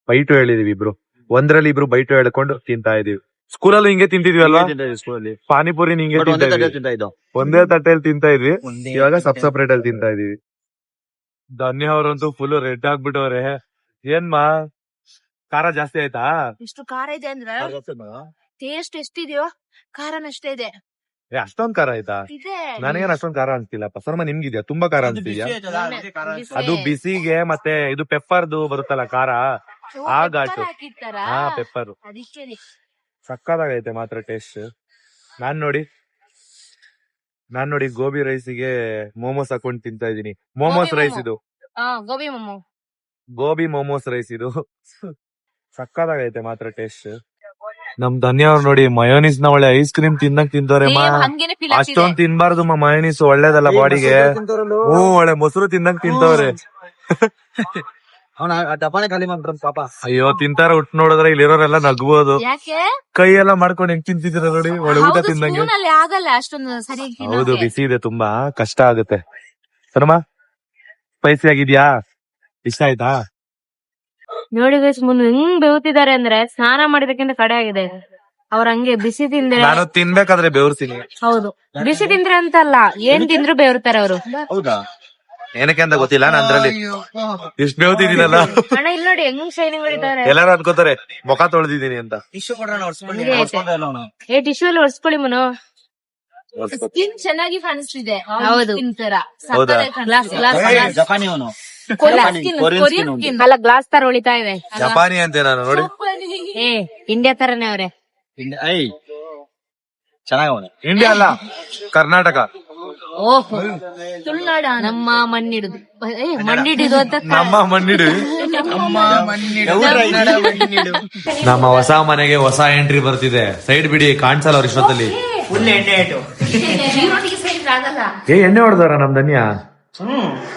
ಬೈಟು ಹೇಳಿದೀವಿ ಇಬ್ರು, ಒಂದ್ರಲ್ಲಿ ಇಬ್ರು ಬೈಟು ಹೇಳ್ಕೊಂಡು ತಿಂತಾ ಇದೀವಿ. ಸ್ಕೂಲಲ್ಲೂ ಹಿಂಗೆ ತಿಂತಿದ್ವಿ ಅಲ್ವಾ? ಪಾನಿಪುರಿ ಹಿಂಗೆ ಒಂದೇ ತಟ್ಟೆಯಲ್ಲಿ ತಿಂತಾ ಇದ್ವಿ. ಇವಾಗ ಸಪ್ರೇಟ್ ಅಲ್ಲಿ ತಿಂತಾ ಇದೀವಿ. ಧನ್ಯ ಅವ್ರಂತೂ ಫುಲ್ ರೆಡ್ ಆಗ್ಬಿಟ್ಟವ್ರೆ. ಏನ್ಮಾ ಖಾರ ಜಾಸ್ತಿ ಆಯ್ತಾ? ಎಷ್ಟು ಖಾರ ಇದೆ ಅಂದ್ರೆ ಟೇಸ್ಟ್ ಎಷ್ಟಿದೆಯೋ ಖಾರನಷ್ಟೇ ಇದೆ. ಅಷ್ಟೊಂದ್ ಖಾರ ಆಯ್ತಾ? ಇದೆ ನನಗೇನ್ ಅಷ್ಟೊಂದ್ ಖಾರ ಅನ್ಸ್ತಿಲ್ಲಪ್ಪ. ಸರ್ಮ ನಿಮ್ಗಿದ್ಯಾ? ತುಂಬಾ ಖಾರ ಅನ್ಸ್ತಿದ್ಯಾ? ಅದು ಬಿಸಿಗೆ ಮತ್ತೆ ಇದು ಪೆಪ್ಪರ್ದು ಬರುತ್ತಲ್ಲ ಖಾರ, ಆ ಘಾಟು. ಹಾ, ಪೆಪ್ಪರ್ ಅದಕ್ಕೆ ಸಕ್ಕತ್ತಾಗೈತೆ ಮಾತ್ರ ಟೇಸ್ಟ್. ನಾನ್ ನೋಡಿ ಗೋಬಿ ರೈಸಿಗೆ ಮೋಮೋಸ್ ಹಾಕೊಂಡ್ ತಿಂತಾ ಇದೀನಿ. ಮೋಮೋಸ್ ರೈಸ್ ಇದು, ಗೋಬಿ ಮೊಮ್ಮೋ, ಗೋಬಿ ಮೋಮೋಸ್ ರೈಸ್ ಇದು. ಸಕ್ಕತ್ತಾಗೈತೆ ಮಾತ್ರ ಟೇಸ್ಟ್. ನಮ್ ಧನ್ಯ ಅವ್ರು ನೋಡಿ ಮಯೋನೀಸ್ ನ ಒಳ್ಳೆ ಐಸ್ ಕ್ರೀಮ್ ತಿನ್ನಕ್ ತಿಂತವ್ರೆ. ಅಷ್ಟೊಂದ್ ತಿನ್ಬಾರ್ದು ಮಯೋನೀಸ್, ಒಳ್ಳೇದಲ್ಲ ಬಾಡಿಗೆ. ಒಳ್ಳೆ ಮೊಸರು ತಿನ್ನಕ್ ತಿಂತವ್ರೆ. ಖಾಲಿ ಮಾಡ್ತಾರ ಪಾಪ. ಅಯ್ಯೋ, ತಿಂತಾರ ಉಟ್ ನೋಡಿದ್ರೆ ಇಲ್ಲಿರೋರೆಲ್ಲ ನಗ್ಬೋದು. ಯಾಕೆ ಕೈ ಎಲ್ಲ ಮಾಡ್ಕೊಂಡು ಹೆಂಗ್ ತಿಂತಿದ್ರ ನೋಡಿ, ಒಳ್ಳೆ ಊಟ ತಿಂದಂಗೆ. ಆಗಲ್ಲ ಅಷ್ಟೊಂದು ಸರಿ. ಹೌದು, ಬಿಸಿ ಇದೆ, ತುಂಬಾ ಕಷ್ಟ ಆಗುತ್ತೆ. ಸರಮ ಸ್ಪೈಸಿ ಆಗಿದ್ಯಾ? ಇಷ್ಟ ಆಯ್ತಾ? ನೋಡಿ ಗೈಸ್, ಮುಂದೆ ಹೆಂಗ್ ಬೆವುತಿದ್ದಾರೆ ಅಂದ್ರೆ ಸ್ನಾನ ಮಾಡಿದಕ್ಕಿಂತ ಕಡೆ ಆಗಿದೆ. ಅವ್ರ ಹಂಗೆ ಬಿಸಿ ತಿಂದ್ರೆ, ನಾನು ತಿನ್ಬೇಕಾದ್ರೆ ಬೆವರ್ತೀನಿ. ಹೌದು, ಬಿಸಿ ತಿಂದ್ರೆ ಅಂತಲ್ಲ, ಏನ್ ತಿಂದ್ರು ಬೆವರ್ತಾರೆ ಅವರು. ಹೌದಾ? ಏನಕ್ಕೆ ಅಂತ ಗೊತ್ತಿಲ್ಲ, ನಂದ್ರಲ್ಲಿ ಇಷ್ಟು ಬೆವತಿದ್ದೀನಲ್ಲ. ಅಣ್ಣ ಇಲ್ಲಿ ನೋಡಿ ಹೆಂಗ್ ಶೈನಿಂಗ್ ಹೊಡಿತಾರೆ. ಎಲ್ಲಾರು ಅನ್ಕೋತಾರೆ ಮುಖ ತೊಳೆದಿದ್ದೀನಿ ಅಂತ. ಏ ಟಿಶ್ಯೂ ಅಲ್ಲಿ ಒರ್ಸ್ಕೊಳ್ಳಿ ಮನು. ಸ್ಕಿನ್ ಚೆನ್ನಾಗಿ ಕಾಣಿಸ್ತಿದೆ. ಹೌದು. ಹೌದಾ? ಜಪಾನಿ ಅವನು ಅಲ್ಲ, ಗ್ಲಾಸ್ ತರ ಹೊಳಿತಾ ಇದೆ. ಜಪಾನಿ ಅಂತೆ ನಾನು ನೋಡಿ. ಏ ಇಂಡಿಯಾ ತರನೇ ಅವ್ರೆ. ಚೆನ್ನಾಗವನೆ. ಇಂಡಿಯಾ ಅಲ್ಲ, ಕರ್ನಾಟಕ. ಓಹೋ, ತುಳುನಾಡ. ನಮ್ಮ ಮಣ್ಣಿಡುದು, ಮಣ್ಣಿಡಿದು ಅಂತ. ನಮ್ಮ ಮಣ್ಣಿಡು. ನಮ್ಮ ಹೊಸ ಮನೆಗೆ ಹೊಸ ಎಂಟ್ರಿ ಬರ್ತಿದೆ. ಸೈಡ್ ಬಿಡಿ, ಕಾಣಿಸಲ್ಲ ಅವ್ರ ಇಷ್ಟೊತ್ತಲ್ಲಿ. ಏ, ಎಣ್ಣೆ ಹೊಡೆದಾರ ನಮ್ ಧನ್ಯ.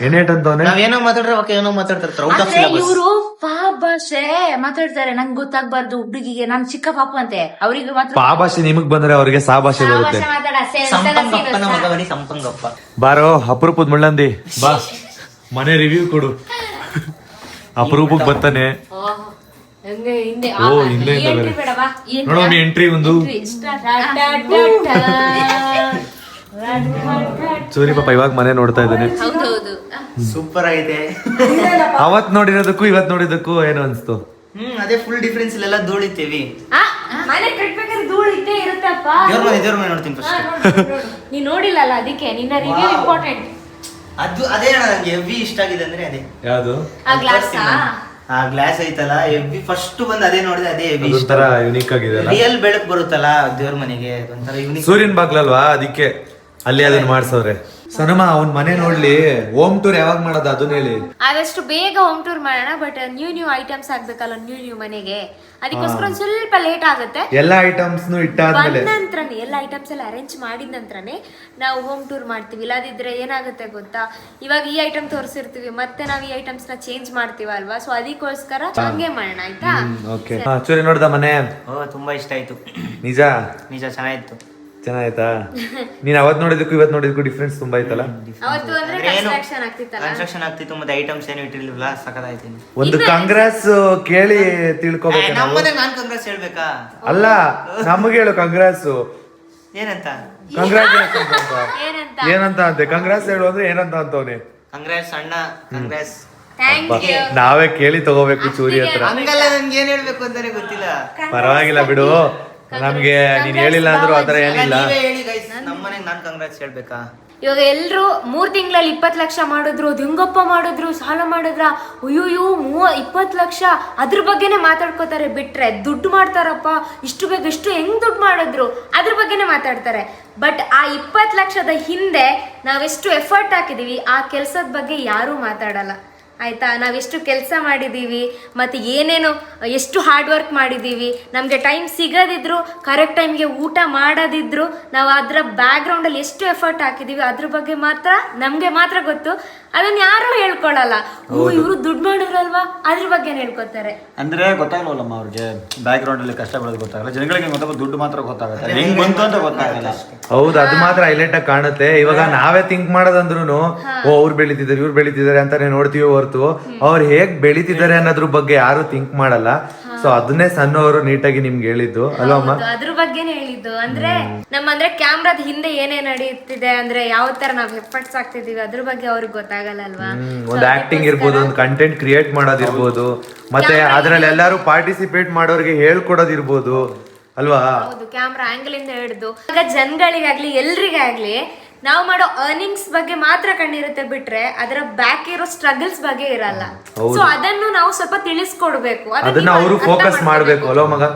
ಎಣ್ಣೆ ಅಂತವನೇ. ನಾವೇನೋ ಮಾತಾಡ್ರೆ ಏನೋ ಮಾತಾಡ್ತಾರೆ. ಇವರು ಪಾಪ ಭಾಷೆ ಮಾತಾಡ್ತಾರೆ, ನಂಗೆ ಗೊತ್ತಾಗ್ಬಾರ್ದು. ಹುಡುಗಿಗೆ ನಾನ್ ಚಿಕ್ಕ ಪಾಪು ಅಂತೆ, ಅವ್ರಿಗೆ ಮಾತ್ರ ಪಾ ಭಾಷೆ ನಿಮಗ್ ಬಂದ್ರೆ ಅವ್ರಿಗೆ ಸಾ ಭಾಷೆ ಬರುತ್ತೆ. ಸಂಪಂಗಪ್ಪ ಬಾರೋ, ಅಪರೂಪದ ಮುಳ್ಳಂದಿ ಬಾ, ಮನೆ ರಿವ್ಯೂ ಕೊಡು. ಅಪರೂಪಕ್ ಬರ್ತಾನೆ. ಓ, ಹಿಂದೆ ನೋಡೋ ಎಂಟ್ರಿ ಒಂದು. ಸೂರಿ ಪಾಪ ಇವಾಗ ಮನೆ ನೋಡ್ತಾ ಇದ್ದಾನೆ. ಸೂಪರ್ ಆಗಿದೆ. ಅವತ್ ನೋಡಿರೋದಕ್ಕೂ ಇವತ್ ನೋಡಿದಕ್ಕೂ ಏನು ಅನ್ಸ್ತು? ಅದೇ ಫುಲ್ ಡಿಫ್ರೆನ್ಸ್. ಇಲ್ಲೆಲ್ಲ ಧೂಳಿತೀವಿ. ಮನೆ ಕಟ್ಬೇಕಾದ್ರೆ ಧೂಳು ಇದ್ದೇ ಇರುತ್ತಪ್ಪ. ದೇವ್ರ ಮನೆ ನೋಡ್ತೀನಿ ಫಸ್ಟ್. ನೀ ನೋಡಿಲ್ಲಲ್ಲ, ಅದಕ್ಕೆ ನಿನ್ನ ರಿವ್ಯೂ ಇಂಪಾರ್ಟೆಂಟ್. ಅದು ಅದೇ ನಂಗೆ ಹೆವಿ ಇಷ್ಟ ಆಗಿದೆ ಅಂದ್ರೆ ಅದೇ. ಯಾವ್ದು? ಆ ಗ್ಲಾಸ್ ಐತಲ್ಲ, ಹೆವಿ ಫಸ್ಟ್ ಬಂದ್ ಅದೇ ನೋಡಿದೆ, ಅದೇ ಹೆವಿ ಇಷ್ಟ. ಯುನೀಕ್ ಆಗಿದೆ. ರಿಯಲ್ ಬೆಳಕ್ ಬರುತ್ತಲ್ಲ ದೇವ್ರ ಮನೆಗೆ, ಒಂಥರ ಯುನೀಕ್. ಸೂರ್ಯನ್ ಬಾಗ್ಲಲ್ವಾ, ಅದಕ್ಕೆ ಅಲ್ಲಿ ಅದನ್ನ ಮಾಡ್ಸವ್ರೆ. ಸನಮ ಅವ್ನ್ ಮನೆ ನೋಡ್ಲಿ, ಹೋಮ್ ಟೂರ್ ಯಾವಾಗ ಮಾಡೋದು ಅದನ್ನ ಹೇಳಿ. ಆದಷ್ಟು ಬೇಗ ಹೋಮ್ ಟೂರ್ ಮಾಡೋಣ, ಬಟ್ ನ್ಯೂ ಐಟಮ್ಸ್ ಆಗ್ಬೇಕಲ್ಲ ನ್ಯೂ ಮನೆಗೆ, ಅದಕ್ಕೋಸ್ಕರ ಒಂದ್ ಸ್ವಲ್ಪ ಲೇಟ್ ಆಗುತ್ತೆ. ಎಲ್ಲಾ ಐಟಮ್ಸ್ ಇಟ್ಟಾದ್ಮೇಲೆ ಬಂದ ನಂತ್ರನೇ ಎಲ್ಲ ಐಟಮ್ಸ್ ಎಲ್ಲ ಅರೇಂಜ್ ಮಾಡಿದ ನಂತರನೇ ನಾವು ಹೋಮ್ ಟೂರ್ ಮಾಡ್ತೀವಿ. ಇಲ್ಲದಿದ್ರೆ ಏನಾಗುತ್ತೆ ಗೊತ್ತಾ, ಇವಾಗ ಈ ಐಟಮ್ ತೋರಿಸಿರ್ತೀವಿ, ಮತ್ತೆ ನಾವು ಈ ಐಟಮ್ಸ್ ನ ಚೇಂಜ್ ಮಾಡ್ತೀವಲ್ವಾ, ಸೊ ಅದಕ್ಕೋಸ್ಕರ ಹಂಗೆ ಮಾಡೋಣ ಆಯ್ತಾ. ಓಕೆ. ಚೂರಿ ನೋಡ್ದ ಮನೆ? ಓ ತುಂಬಾ ಇಷ್ಟ ಆಯ್ತು. ನಿಜ ಚೆನ್ನಾಗಿತ್ತು. ಚೆನ್ನಾಯ್ತಾ? ನೀನ್ ಅವತ್ ನೋಡಿದಕ್ಕೂ ಇವತ್ ನೋಡಿದಕ್ಕೂ ಡಿಫ್ರೆನ್ಸ್ ತುಂಬಾ ಐತಲ್ಲ. ಅವತ್ತು ಅಂದ್ರೆ ಕನ್ಸ್ಟ್ರಕ್ಷನ್ ಆಗ್ತಿತ್ತಲ್ಲ, ಕನ್ಸ್ಟ್ರಕ್ಷನ್ ಆಗ್ತಿತ್ತು, ಮತ್ತೆ ಐಟಮ್ಸ್ ಏನು ಇಟ್ಟಿರ್ಲಿಲ್ಲ, ಸಖತ್ತಾಯ್ತು. ಒಂದು ಕಾಂಗ್ರೆಸ್ ಕೇಳಿ ತಿಳ್ಕೊಬೇಕು ನಾವು. ನಮ್ಮನೆ ನಾನ್ ಕಾಂಗ್ರೆಸ್ ಹೇಳ್ಬೇಕಾ? ಅಲ್ಲ, ನಮಗೆ ಹೇಳು ಕಾಂಗ್ರೆಸ್ ಏನಂತ? ಕಂಗ್ರಾಚುಲೇಷನ್ ಅಂತ ಏನಂತ ಏನಂತ ಅಂತೆ. ಕಂಗ್ರಾಸ್ ಹೇಳು ಅಂದ್ರೆ ಏನಂತ ಅಂತವ್ನೆ. ಕಾಂಗ್ರೆಸ್ ಅಣ್ಣ, ಕಾಂಗ್ರೆಸ್. Thank you. ನಾವೇ ಕೇಳಿ ತಗೋಬೇಕು ಚೂರಿ ಹತ್ರ. ಹಂಗಲ್ಲ, ನನ್ಗೆ ಏನ್ ಹೇಳ್ಬೇಕು ಅಂತಾನೆ ಗೊತ್ತಿಲ್ಲ. ಪರವಾಗಿಲ್ಲ ಬಿಡು, ನಮ್ಗೆ ನೀನ್ ಹೇಳಿಲ್ಲ ಅಂದ್ರು ಆತರ ಏನಿಲ್ಲ. ನೀವೇ ಹೇಳಿ ಗೈಸ್, ನಮ್ಮನೆಗೆ ನಾನ್ ಕಾಂಗ್ರೆಸ್ ಹೇಳ್ಬೇಕಾ? ಇವಾಗ ಎಲ್ರು 3 ತಿಂಗಳಲ್ಲಿ 20 ಲಕ್ಷ ಮಾಡಿದ್ರು, ದಿಂಗಪ್ಪ ಮಾಡಿದ್ರು, ಸಾಲ ಮಾಡಿದ್ರ, ಅಯ್ಯೋ 20 ಲಕ್ಷ ಅದ್ರ ಬಗ್ಗೆನೆ ಮಾತಾಡ್ಕೋತಾರೆ. ಬಿಟ್ರೆ ದುಡ್ಡು ಮಾಡ್ತಾರಪ್ಪ, ಇಷ್ಟು ಬೇಗ ಇಷ್ಟು ಹೆಂಗ್ ದುಡ್ಡು ಮಾಡಿದ್ರು ಅದ್ರ ಬಗ್ಗೆನೆ ಮಾತಾಡ್ತಾರೆ. ಬಟ್ ಆ 20 ಲಕ್ಷದ ಹಿಂದೆ ನಾವೆಷ್ಟು ಎಫರ್ಟ್ ಹಾಕಿದೀವಿ ಆ ಕೆಲ್ಸದ ಬಗ್ಗೆ ಯಾರೂ ಮಾತಾಡಲ್ಲ ಆಯ್ತಾ. ನಾವೆಷ್ಟು ಕೆಲಸ ಮಾಡಿದ್ದೀವಿ, ಮತ್ತು ಏನೇನು ಎಷ್ಟು ಹಾರ್ಡ್ ವರ್ಕ್ ಮಾಡಿದ್ದೀವಿ, ನಮಗೆ ಟೈಮ್ ಸಿಗದಿದ್ರು ಕರೆಕ್ಟ್ ಟೈಮ್ಗೆ ಊಟ ಮಾಡೋದಿದ್ರು ನಾವು ಅದರ ಬ್ಯಾಕ್ಗ್ರೌಂಡಲ್ಲಿ ಎಷ್ಟು ಎಫರ್ಟ್ ಹಾಕಿದ್ದೀವಿ ಅದ್ರ ಬಗ್ಗೆ ಮಾತ್ರ ನಮಗೆ ಮಾತ್ರ ಗೊತ್ತು. ಅದನ್ನ ಯಾರು ಹೇಳ್ಕೊಳಲ್ಲ. ಇವರು ದುಡ್ಡು ಮಾಡಿದ್ರಲ್ವಾ ಅದ್ರ ಬಗ್ಗೆ ಹೇಳ್ಕೊತಾರೆ. ಅಂದ್ರೆ ಗೊತ್ತಾಗಲ್ಲಮ್ಮ ಅವ್ರಿಗೆ, ಬ್ಯಾಕ್ ಗ್ರೌಂಡ್ ಅಲ್ಲಿ ಕಷ್ಟ ಬೀಳೋದು ಗೊತ್ತಾಗಲ್ಲ. ಜನಗಳಿಗೆ ಗೊತ್ತಾಗ ದುಡ್ಡು ಮಾತ್ರ ಗೊತ್ತಾಗುತ್ತೆ, ಹೆಂಗ್ ಬಂತು ಅಂತ ಗೊತ್ತಾಗಲ್ಲ. ಹೌದು, ಅದು ಮಾತ್ರ ಹೈಲೈಟ್ ಆಗಿ ಕಾಣುತ್ತೆ. ಇವಾಗ ನಾವೇ ಥಿಂಕ್ ಮಾಡೋದಂದ್ರು ಅವ್ರು ಬೆಳಿತಿದ್ದಾರೆ ಇವ್ರು ಬೆಳಿತಿದ್ದಾರೆ ಅಂತಾನೆ ನೋಡ್ತೀವಿ ಹೊರತು ಅವ್ರು ಹೇಗ್ ಬೆಳಿತಿದ್ದಾರೆ ಅನ್ನೋದ್ರ ಬಗ್ಗೆ ಯಾರು ಥಿಂಕ್ ಮಾಡಲ್ಲ. ಸೊ ಅದನ್ನೇ ಸಣ್ಣವರು ನೀಟಾಗಿ ನಿಮ್ಗೆ ಹೇಳಿದ್ದು ಅಲ್ವಾ ಅಮ್ಮ? ಅದ್ರ ಬಗ್ಗೆನೇ ಹೇಳಿದ್ದು. ಅಂದ್ರೆ ಅಂದ್ರೆ ಕ್ಯಾಮ್ರಾದ ಹಿಂದೆ ಏನೇ ನಡೀತಿದೆ, ಅಂದ್ರೆ ಯಾವ ತರ ನಾವ್ ಎಫರ್ಟ್ಸ್ ಆಗ್ತಿದೀವಿ ಅದ್ರ ಬಗ್ಗೆ ಅವ್ರಿಗೆ ಗೊತ್ತಾಗಲ್ಲ ಅಲ್ವಾ. ಒಂದು ಆಕ್ಟಿಂಗ್ ಇರ್ಬೋದು, ಒಂದು ಕಂಟೆಂಟ್ ಕ್ರಿಯೇಟ್ ಮಾಡೋದಿರ್ಬೋದು, ಮತ್ತೆ ಅದ್ರಲ್ಲಿ ಎಲ್ಲಾರು ಪಾರ್ಟಿಸಿಪೇಟ್ ಮಾಡೋರಿಗೆ ಹೇಳ್ಕೊಡೋದಿರ್ಬೋದು ಅಲ್ವಾ. ಹೌದು, ಕ್ಯಾಮ್ರಾ ಆಂಗಲ್ ಇಂದ ಹಿಡಿದು ಈಗ ಜನಗಳಿಗಾಗ್ಲಿ ಎಲ್ರಿಗಾಗ್ಲಿ ನಾವು ಮಾಡೋ ಅರ್ನಿಂಗ್ಸ್ ಬಗ್ಗೆ ಮಾತ್ರ ಕಣ್ಣಿರುತ್ತೆ, ಬಿಟ್ರೆ ಅದರ ಬ್ಯಾಕ್ ಇರೋ ಸ್ಟ್ರಗಲ್ಸ್ ಬಗ್ಗೆ ಇರಲ್ಲ. ಸೊ ಅದನ್ನು ನಾವು ಸ್ವಲ್ಪ ತಿಳಿಸ್ಕೊಡ್ಬೇಕು, ಅದನ್ನ ಅವರು ಫೋಕಸ್ ಮಾಡ್ಬೇಕು ಅಲ್ವಾ ಮಗ?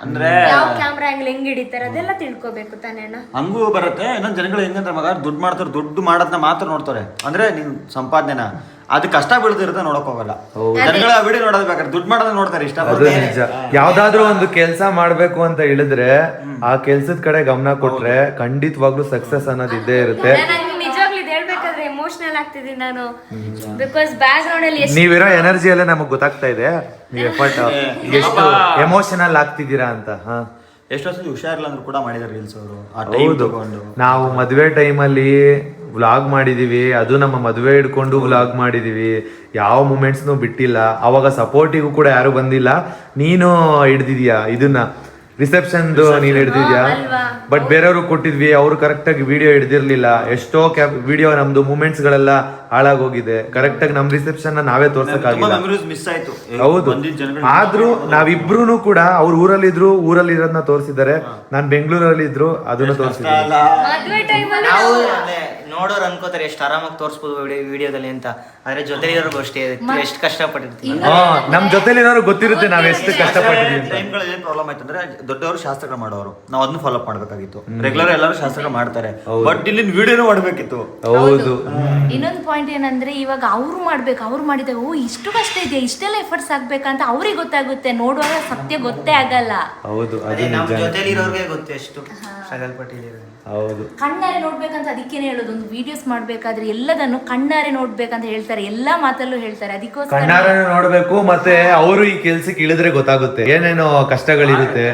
ಅಂದ್ರೆ ಯಾವ ಕ್ಯಾಮ್ರಾ ಆಂಗಲ್ ಹೆಂಗ್ ಹಿಡಿತಾರೆ ಅದೆಲ್ಲ ತಿಳ್ಕೊಬೇಕು ತಾನೇನ. ಹಂಗೂ ಬರುತ್ತೆ. ಇನ್ನೊಂದ್ ಜನಗಳು ಹೆಂಗಂದ್ರೆ ಮಗ ದುಡ್ಡು ಮಾಡ್ತಾರೆ, ದುಡ್ಡು ಮಾಡೋದನ್ನ ಮಾತ್ರ ನೋಡ್ತಾರೆ. ಅಂದ್ರೆ ನೀನ್ ಸಂಪಾದನೆನ ಅದು ಕಷ್ಟ ಬೀಳ್ದಿರುತ್ತೆ ನೋಡಕ್ ಹೋಗಲ್ಲ. ಜನಗಳ ವಿಡಿಯೋ ನೋಡೋದ್ ಬೇಕಾದ್ರೆ ದುಡ್ಡು ಮಾಡೋದ್ ನೋಡ್ತಾರೆ ಇಷ್ಟ. ಅದು ನಿಜ. ಯಾವ್ದಾದ್ರು ಒಂದು ಕೆಲ್ಸ ಮಾಡ್ಬೇಕು ಅಂತ ಹೇಳಿದ್ರೆ ಆ ಕೆಲ್ಸದ ಕಡೆ ಗಮನ ಕೊಟ್ರೆ ಖಂಡಿತವಾಗ್ಲೂ ಸಕ್ಸಸ್ ಅನ್ನೋದು ಇದ್ದೇ ಇರುತ್ತೆ. ನಂಗೆ ನಿಜವಾಗ್ಲೂ ಇದು ಹೇಳ್ಬೇಕಾದ್ರೆ ಎಮೋಷನಲ್ ಆಗ್ತಿದ್ದೀನಿ ನಾನು, ಬಿಕಾಸ್ ಬ್ಯಾಕ್ ಗ್ರೌಂಡ್ ಅಲ್ಲಿ ನೀವಿರೋ ಎನರ್ಜಿ ಎಲ್ಲ ನಮಗ್ ಗೊತ್ತಾಗ್ತಾ ಇದೆ. ನೀವ್ ಎಫರ್ಟ್ ಎಷ್ಟು ಎಮೋಷನಲ್ ಆಗ್ತಿದ್ದೀರಾ ಅಂತ. ಎಷ್ಟೋ ಸಲ ಹುಷಾರಿಲ್ಲ ಅಂದ್ರೂ ಕೂಡ ಮಾಡಿದಾರೆ ರೀಲ್ಸ್ ಅವರು. ಹೌದು, ನಾವು ಮದ್ವೆ ಟೈಮಲ್ಲಿ ವ್ಲಾಗ್ ಮಾಡಿದೀವಿ, ಅದು ನಮ್ಮ ಮದುವೆ ಹಿಡ್ಕೊಂಡು ವ್ಲಾಗ್ ಮಾಡಿದೀವಿ, ಯಾವ ಮೂಮೆಂಟ್ಸ್ನು ಬಿಟ್ಟಿಲ್ಲ. ಅವಾಗ ಸಪೋರ್ಟಿಗೂ ಕೂಡ ಯಾರು ಬಂದಿಲ್ಲ. ನೀನು ಹಿಡ್ದಿದ್ಯಾ ಇದನ್ನ, ರಿಸೆಪ್ಷನ್ ನೀನ್ ಹಿಡ್ದಿದ್ಯಾ. ಬಟ್ ಬೇರೆಯವ್ರು ಕೊಟ್ಟಿದ್ವಿ, ಅವ್ರು ಕರೆಕ್ಟ್ ಆಗಿ ವಿಡಿಯೋ ಹಿಡ್ದಿರ್ಲಿಲ್ಲ. ಎಷ್ಟೋ ವಿಡಿಯೋ ನಮ್ದು ಮೂಮೆಂಟ್ಸ್ ಗಳೆಲ್ಲ ಹಾಳಾಗೋಗಿದೆ. ಕರೆಕ್ಟ್ ಆಗಿ ನಮ್ ರಿಸೆಪ್ಷನ್ ನಾವೇ ತೋರ್ಸಕ್ಕಾಗಿಲ್ಲ. ಮಿಸ್ ಆಯ್ತು. ಹೌದು, ಆದ್ರೂ ನಾವಿಬ್ರು ಕೂಡ ಅವ್ರ ಊರಲ್ಲಿದ್ರು, ಊರಲ್ಲಿ ಇರೋದನ್ನ ತೋರಿಸಿದ್ದಾರೆ. ನಾನ್ ಬೆಂಗಳೂರಲ್ಲಿ ಇದ್ರು ಅದನ್ನ ತೋರಿಸಿದ್ದಾರೆ. ಮದ್ವೆ ಟೈಮಲ್ಲಿ ನಾವು ನೋಡೋರು ಅನ್ಕೋತಾರೆ ಎಷ್ಟು ಆರಾಮಾಗಿ ತೋರಿಸ್ಬೋದು ವಿಡಿಯೋದಲ್ಲಿ ಅಂತ, ಆದ್ರೆ ಜೊತೆ ಇರೋರ್ಗು ಅಷ್ಟೇ ಎಷ್ಟು ಕಷ್ಟಪಟ್ಟಿರ್ತೀವಿ. ನಮ್ ಜೊತೆಲಿರೋರು ಗೊತ್ತಿರುತ್ತೆ ನಾವ್ ಎಷ್ಟು ಕಷ್ಟಪಟ್ಟಿದೀವಿ ಅಂತ. ಟೈಮ್ಗಳಲ್ಲಿ ಏನ್ ಪ್ರಾಬ್ಲಮ್ ಆಯ್ತು ಅಂದ್ರೆ ದೊಡ್ಡವರು ಶಾಸ್ತ್ರಗಳು ಮಾಡೋರು, ನಾವು ಅದನ್ನ ಫಾಲೋ ಅಪ್ ಮಾಡ್ಬೇಕಾಗಿತ್ತು. ರೆಗ್ಯುಲರ್ ಎಲ್ಲರೂ ಶಾಸ್ತ್ರಗಳು ಮಾಡ್ತಾರೆ, ಬಟ್ ಇಲ್ಲಿ ವಿಡಿಯೋನು ಮಾಡ್ಬೇಕಿತ್ತು. ಹೌದು. ಇನ್ನೊಂದು ಪಾಯಿಂಟ್ ಏನಂದ್ರೆ ಇವಾಗ ಅವ್ರು ಮಾಡ್ಬೇಕು, ಅವ್ರು ಮಾಡಿದಾಗ ಓ ಇಷ್ಟು ಕಷ್ಟ ಇದೆಯಾ, ಇಷ್ಟೆಲ್ಲ ಎಫರ್ಟ್ಸ್ ಆಗ್ಬೇಕಂತ ಅವ್ರಿಗೆ ಗೊತ್ತಾಗುತ್ತೆ, ನೋಡುವಾಗ ಸತ್ಯ ಗೊತ್ತೇ ಆಗಲ್ಲ. ಹೌದು, ಅದೇ ನಮ್ ಜೊತೆಲಿ ಇರೋರ್ಗೆ ಗೊತ್ತು ಎಷ್ಟು ಸ್ಟ್ರಗಲ್ ಪಟ್ಟಿದ್ದೀವಿ. ಹೌದು, ಕಣ್ಣಾರೆ ನೋಡ್ಬೇಕಂತ ಅದಕ್ಕೇನೆ ಹೇಳೋದು. ಒಂದು ವಿಡಿಯೋಸ್ ಮಾಡ್ಬೇಕಾದ್ರೆ ಎಲ್ಲದನ್ನು ಕಣ್ಣಾರೆ ನೋಡ್ಬೇಕಂತ ಹೇಳ್ತಾರೆ, ಎಲ್ಲಾ ಮಾತಲ್ಲೂ ಹೇಳ್ತಾರೆ. ಅದಕ್ಕೋಸ್ಕರ ಕಣ್ಣಾರನ್ನು ನೋಡ್ಬೇಕು. ಮತ್ತೆ ಅವರು ಈ ಕೆಲ್ಸಕ್ಕೆ ಇಳಿದ್ರೆ ಗೊತ್ತಾಗುತ್ತೆ ಏನೇನೋ ಕಷ್ಟಗಳಿರುತ್ತೆ,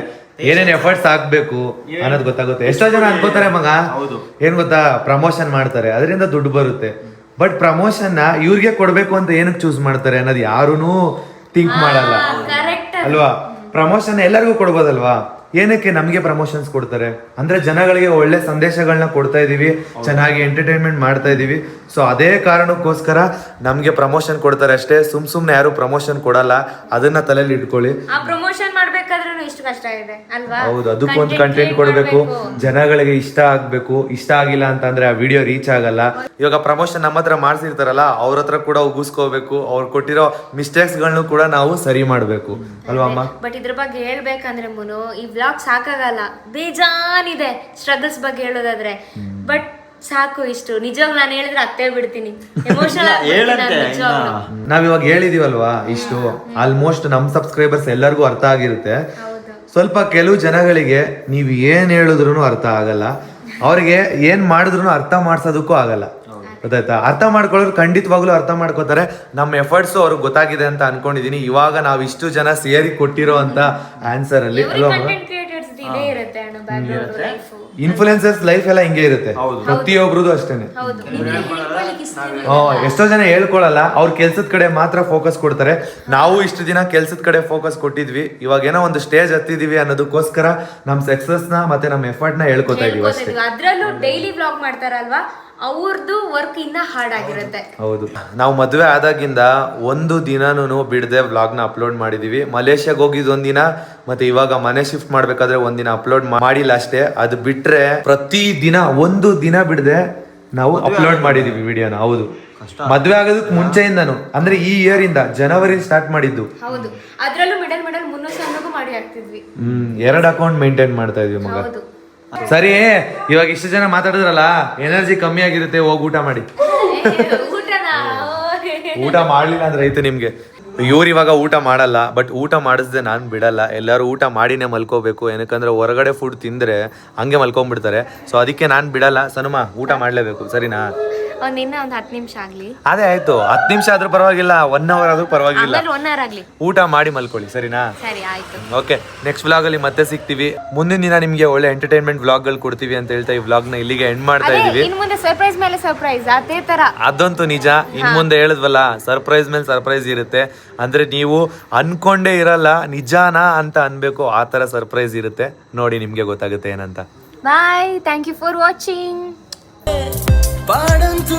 ಏನೇನ್ ಎಫರ್ಟ್ಸ್ ಹಾಕ್ಬೇಕು ಅನ್ನೋದು ಗೊತ್ತಾಗುತ್ತೆ. ಎಷ್ಟೋ ಜನ ಅನ್ಕೋತಾರೆ ಮಗ, ಏನ್ ಗೊತ್ತಾ, ಪ್ರಮೋಷನ್ ಮಾಡ್ತಾರೆ ಅದರಿಂದ ದುಡ್ಡು ಬರುತ್ತೆ. ಬಟ್ ಪ್ರಮೋಷನ್ ನ ಇವ್ರಿಗೆ ಕೊಡ್ಬೇಕು ಅಂತ ಏನಕ್ಕೆ ಚೂಸ್ ಮಾಡ್ತಾರೆ ಅನ್ನೋದು ಯಾರೂನು ಥಿಂಕ್ ಮಾಡಲ್ಲ ಅಲ್ವಾ. ಪ್ರಮೋಷನ್ ಎಲ್ಲರಿಗೂ ಕೊಡ್ಬೋದಲ್ವಾ, ಏನಕ್ಕೆ ನಮಗೆ ಪ್ರಮೋಷನ್ಸ್ ಕೊಡ್ತಾರೆ ಅಂದ್ರೆ ಜನಗಳಿಗೆ ಒಳ್ಳೆ ಸಂದೇಶಗಳನ್ನ ಕೊಡ್ತಾ ಇದೀವಿ, ಚೆನ್ನಾಗಿ ಎಂಟರ್ಟೈನ್ಮೆಂಟ್ ಮಾಡ್ತಾ ಇದೀವಿ. ಸೊ ಅದೇ ಕಾರಣಕ್ಕೋಸ್ಕರ ನಮ್ಗೆ ಪ್ರಮೋಷನ್ ಕೊಡ್ತಾರೆ ಅಷ್ಟೇ. ಸುಮ್ನೆ ಯಾರು ಪ್ರಮೋಷನ್ ಕೊಡಲ್ಲ, ಅದನ್ನ ತಲೆಯಲ್ಲಿ ಇಟ್ಕೊಳ್ಳಿ. ಆ ಪ್ರಮೋಷನ್ ಮಾಡ್ಬೇಕಾದ್ರೂ ಎಷ್ಟು ಕಷ್ಟ ಇದೆ ಅಲ್ವಾ. ಹೌದು, ಅದಕ್ಕೊಂದು ಕಂಟೆಂಟ್ ಕೊಡ್ಬೇಕು, ಜನಗಳಿಗೆ ಇಷ್ಟ ಆಗ್ಬೇಕು. ಇಷ್ಟ ಆಗಿಲ್ಲ ಅಂತಂದ್ರೆ ಆ ವಿಡಿಯೋ ರೀಚ್ ಆಗಲ್ಲ. ಇವಾಗ ಪ್ರಮೋಷನ್ ನಮ್ಮ ಹತ್ರ ಮಾಡ್ಸಿರ್ತಾರಲ್ಲ, ಅವ್ರ ಹತ್ರ ಕೂಡ ಉಗಿಸ್ಕೋಬೇಕು. ಅವ್ರು ಕೊಟ್ಟಿರೋ ಮಿಸ್ಟೇಕ್ಸ್ ಗಳನ್ನೂ ಕೂಡ ನಾವು ಸರಿ ಮಾಡ್ಬೇಕು ಅಲ್ವಾ ಅಮ್ಮ. ಬಟ್ ಇದ್ರ ಬಗ್ಗೆ ಹೇಳ್ಬೇಕಂದ್ರೆ ಮುನು, ಈ ವ್ಲಾಗ್ ಸಾಕಾಗಲ್ಲ, ಬೇಜಾನಿದೆ ಸ್ಟ್ರಗಲ್ಸ್ ಬಗ್ಗೆ ಹೇಳೋದಾದ್ರೆ. ಬಟ್ ಸಾಕು ಇಷ್ಟು. ನಿಜವಾಗ್ ನಾನು ಹೇಳಿದ್ರೆ ಅತ್ತೇ ಬಿಡ್ತೀನಿ, ಎಮೋಷನಲ್ ಹೇಳಂತೆ ನಾವಿವಾಗ ಹೇಳಿದೀವಲ್ವಾ ಇಷ್ಟು, ಆಲ್ಮೋಸ್ಟ್ ನಮ್ ಸಬ್ಸ್ಕ್ರೈಬರ್ಸ್ ಎಲ್ಲರಿಗೂ ಅರ್ಥ ಆಗಿರುತ್ತೆ. ಸ್ವಲ್ಪ ಕೆಲವು ಜನಗಳಿಗೆ ನೀವು ಏನ್ ಹೇಳಿದ್ರು ಅರ್ಥ ಆಗಲ್ಲ, ಅವ್ರಿಗೆ ಏನ್ ಮಾಡಿದ್ರು ಅರ್ಥ ಮಾಡ್ಸೋದಕ್ಕೂ ಆಗಲ್ಲ. ಗೊತ್ತಾಯ್ತಾ? ಅರ್ಥ ಮಾಡ್ಕೊಳ್ಳೋರು ಖಂಡಿತವಾಗ್ಲೂ ಅರ್ಥ ಮಾಡ್ಕೋತಾರೆ. ನಮ್ಮ ಎಫರ್ಟ್ಸ್ ಅವ್ರಿಗೆ ಗೊತ್ತಾಗಿದೆ ಅಂತ ಅನ್ಕೊಂಡಿದೀನಿ. ಇವಾಗ ನಾವ್ ಇಷ್ಟು ಜನ ಸೇರಿ ಕೊಟ್ಟಿರೋ ಅಂತ ಆನ್ಸರ್ ಅಲ್ಲಿ ಕಂಟೆಂಟ್ ಕ್ರಿಯೇಟರ್ಸ್ ಇದೇ ಇರುತ್ತೆ ಅಣ್ಣ, ಬ್ಯಾಕ್ಗ್ರೌಂಡ್ ಲೈಫ್. ಇನ್ಫ್ಲುಯೆನ್ಸರ್ಸ್ ಲೈಫ್ ಎಲ್ಲ ಹಿಂಗೆ ಇರುತ್ತೆ, ಪ್ರತಿಯೊಬ್ರದ್ದು ಅಷ್ಟೇನೆ. ಎಷ್ಟೋ ಜನ ಹೇಳ್ಕೊಳಲ್ಲ, ಅವ್ರ ಕೆಲ್ಸದ ಕಡೆ ಮಾತ್ರ ಫೋಕಸ್ ಕೊಡ್ತಾರೆ. ನಾವು ಇಷ್ಟು ದಿನ ಕೆಲ್ಸದ ಕಡೆ ಫೋಕಸ್ ಕೊಟ್ಟಿದ್ವಿ, ಇವಾಗ ಏನೋ ಒಂದು ಸ್ಟೇಜ್ ಹತ್ತಿದೀವಿ ಅನ್ನೋದಕ್ಕೋಸ್ಕರ ನಮ್ ಸಕ್ಸಸ್ ನ ಮತ್ತೆ ನಮ್ ಎಫರ್ಟ್ ನ ಹೇಳ್ಕೊತಾ ಇದೀವಿ ಅಷ್ಟೇ. ಅದ್ರಲ್ಲೂ ಡೈಲಿ ವ್ಲಾಗ್ ಮಾಡ್ತಾರಲ್ವಾ, ಅವ್ರದ್ದು ವರ್ಕ್ ಇನ್ನ ಹಾರ್ಡ್ ಆಗಿರುತ್ತೆ. ಹೌದು, ನಾವು ಮದುವೆ ಆದಾಗಿಂದ ಒಂದು ದಿನಾನು ಬಿಡದೆ ವ್ಲಾಗ್ ನ ಅಪ್ಲೋಡ್ ಮಾಡಿದೀವಿ. ಮಲೇಷ್ಯಾಗ ಹೋಗಿದ್ ಒಂದಿನ, ಮತ್ತೆ ಇವಾಗ ಮನೆ ಶಿಫ್ಟ್ ಮಾಡ್ಬೇಕಾದ್ರೆ ಒಂದಿನ ಅಪ್ಲೋಡ್ ಮಾಡಿಲ್ಲ ಅಷ್ಟೇ. ಅದು ಬಿಟ್ರೆ ಪ್ರತಿ ದಿನ ಒಂದು ದಿನ ಬಿಡದೆ ನಾವು ಅಪ್ಲೋಡ್ ಮಾಡಿದೀವಿ ವಿಡಿಯೋನ. ಹೌದು, ಮದ್ವೆ ಆಗೋದಕ್ಕೆ ಮುಂಚೆಯಿಂದನು, ಅಂದ್ರೆ ಈ ಇಯರ್ ಇಂದ ಜನವರಿ ಸ್ಟಾರ್ಟ್ ಮಾಡಿದ್ದು. ಹೌದು, ಅದ್ರಲ್ಲೂ ಮಿಡಲ್ 300 ಮಾಡಿ ಹಾಕ್ತಿದ್ವಿ. 2 ಅಕೌಂಟ್ ಮೇಂಟೈನ್ ಮಾಡ್ತಾ ಇದೀವಿ ಮಗ. ಸರಿ, ಇವಾಗ ಇಷ್ಟು ಜನ ಮಾತಾಡಿದ್ರಲ್ಲ, ಎನರ್ಜಿ ಕಮ್ಮಿ ಆಗಿರುತ್ತೆ, ಹೋಗಿ ಊಟ ಮಾಡಿ. ಊಟ ಮಾಡ್ಲಿಲ್ಲ ಅಂದ್ರೆ ಐತೆ ನಿಮ್ಗೆ. ಇವ್ರು ಇವಾಗ ಊಟ ಮಾಡಲ್ಲ, ಬಟ್ ಊಟ ಮಾಡಿಸ್ದೆ ನಾನು ಬಿಡಲ್ಲ. ಎಲ್ಲರೂ ಊಟ ಮಾಡಿನೇ ಮಲ್ಕೋಬೇಕು, ಏನಕ್ಕಂದ್ರೆ ಹೊರಗಡೆ ಫುಡ್ ತಿಂದ್ರೆ ಹಂಗೆ ಮಲ್ಕೊಂಡ್ಬಿಡ್ತಾರೆ. ಸೊ ಅದಕ್ಕೆ ನಾನು ಬಿಡಲ್ಲ. ಸನುಮ ಊಟ ಮಾಡ್ಲೇಬೇಕು, ಸರಿನಾ? ಇನ್ನ ಒಂದು 10 ನಿಮಿಷ ಆಗ್ಲಿ. ಅದೇ ಆಯ್ತು, 10 ನಿಮಿಷ ಆದ್ರೂ ಪರವಾಗಿಲ್ಲ, 1 ಅವರ್ ಆದ್ರೂ ಪರವಾಗಿಲ್ಲ, 1 ಅವರ್ ಆಗ್ಲಿ. ಊಟ ಮಾಡಿ ಮಲ್ಕೊಳ್ಳಿ, ಸರಿನಾ? ಸರಿ, ಆಯ್ತು. ಓಕೆ, ನೆಕ್ಸ್ಟ್ ವ್ಲಾಗ್ ಅಲ್ಲಿ ಮತ್ತೆ ಸಿಗ್ತೀವಿ. ಮುಂದಿನ ದಿನ ನಿಮ್ಗೆ ಒಳ್ಳೆ ಎಂಟರ್ಟೈನ್ಮೆಂಟ್ ವ್ಲಾಗ್ ಗಳು ಕೊಡ್ತೀವಿ ಅಂತ ಹೇಳ್ತಾ ಈ ವ್ಲಾಗ್ ನ ಇಲ್ಲಿಗೆ ಎಂಡ್ ಮಾಡ್ತಾ ಇದೀವಿ. ಇನ್ ಮುಂದೆ ಸರ್ಪ್ರೈಸ್ ಮೇಲೆ ಸರ್ಪ್ರೈಸ್ ಅದೇ ತರ. ಅದಂತೂ ನಿಜ. ಇನ್ ಮುಂದೆ ಹೇಳಿದ್ವಲ್ಲ, ಸರ್ಪ್ರೈಸ್ ಮೇಲೆ ಸರ್ಪ್ರೈಸ್ ಇರುತ್ತೆ. ಅಂದ್ರೆ ನೀವು ಅನ್ಕೊಂಡೇ ಇರಲ್ಲ, ನಿಜಾನಾ ಅಂತ ಅನ್ಬೇಕು, ಆ ತರ ಸರ್ಪ್ರೈಸ್ ಇರುತ್ತೆ. ನೋಡಿ, ನಿಮ್ಗೆ ಗೊತ್ತಾಗುತ್ತೆ ಏನಂತ. ಬಾಯ್, ಥ್ಯಾಂಕ್ ಯು ಫಾರ್ ವಾಚಿಂಗ್. ಪಾಡಂತ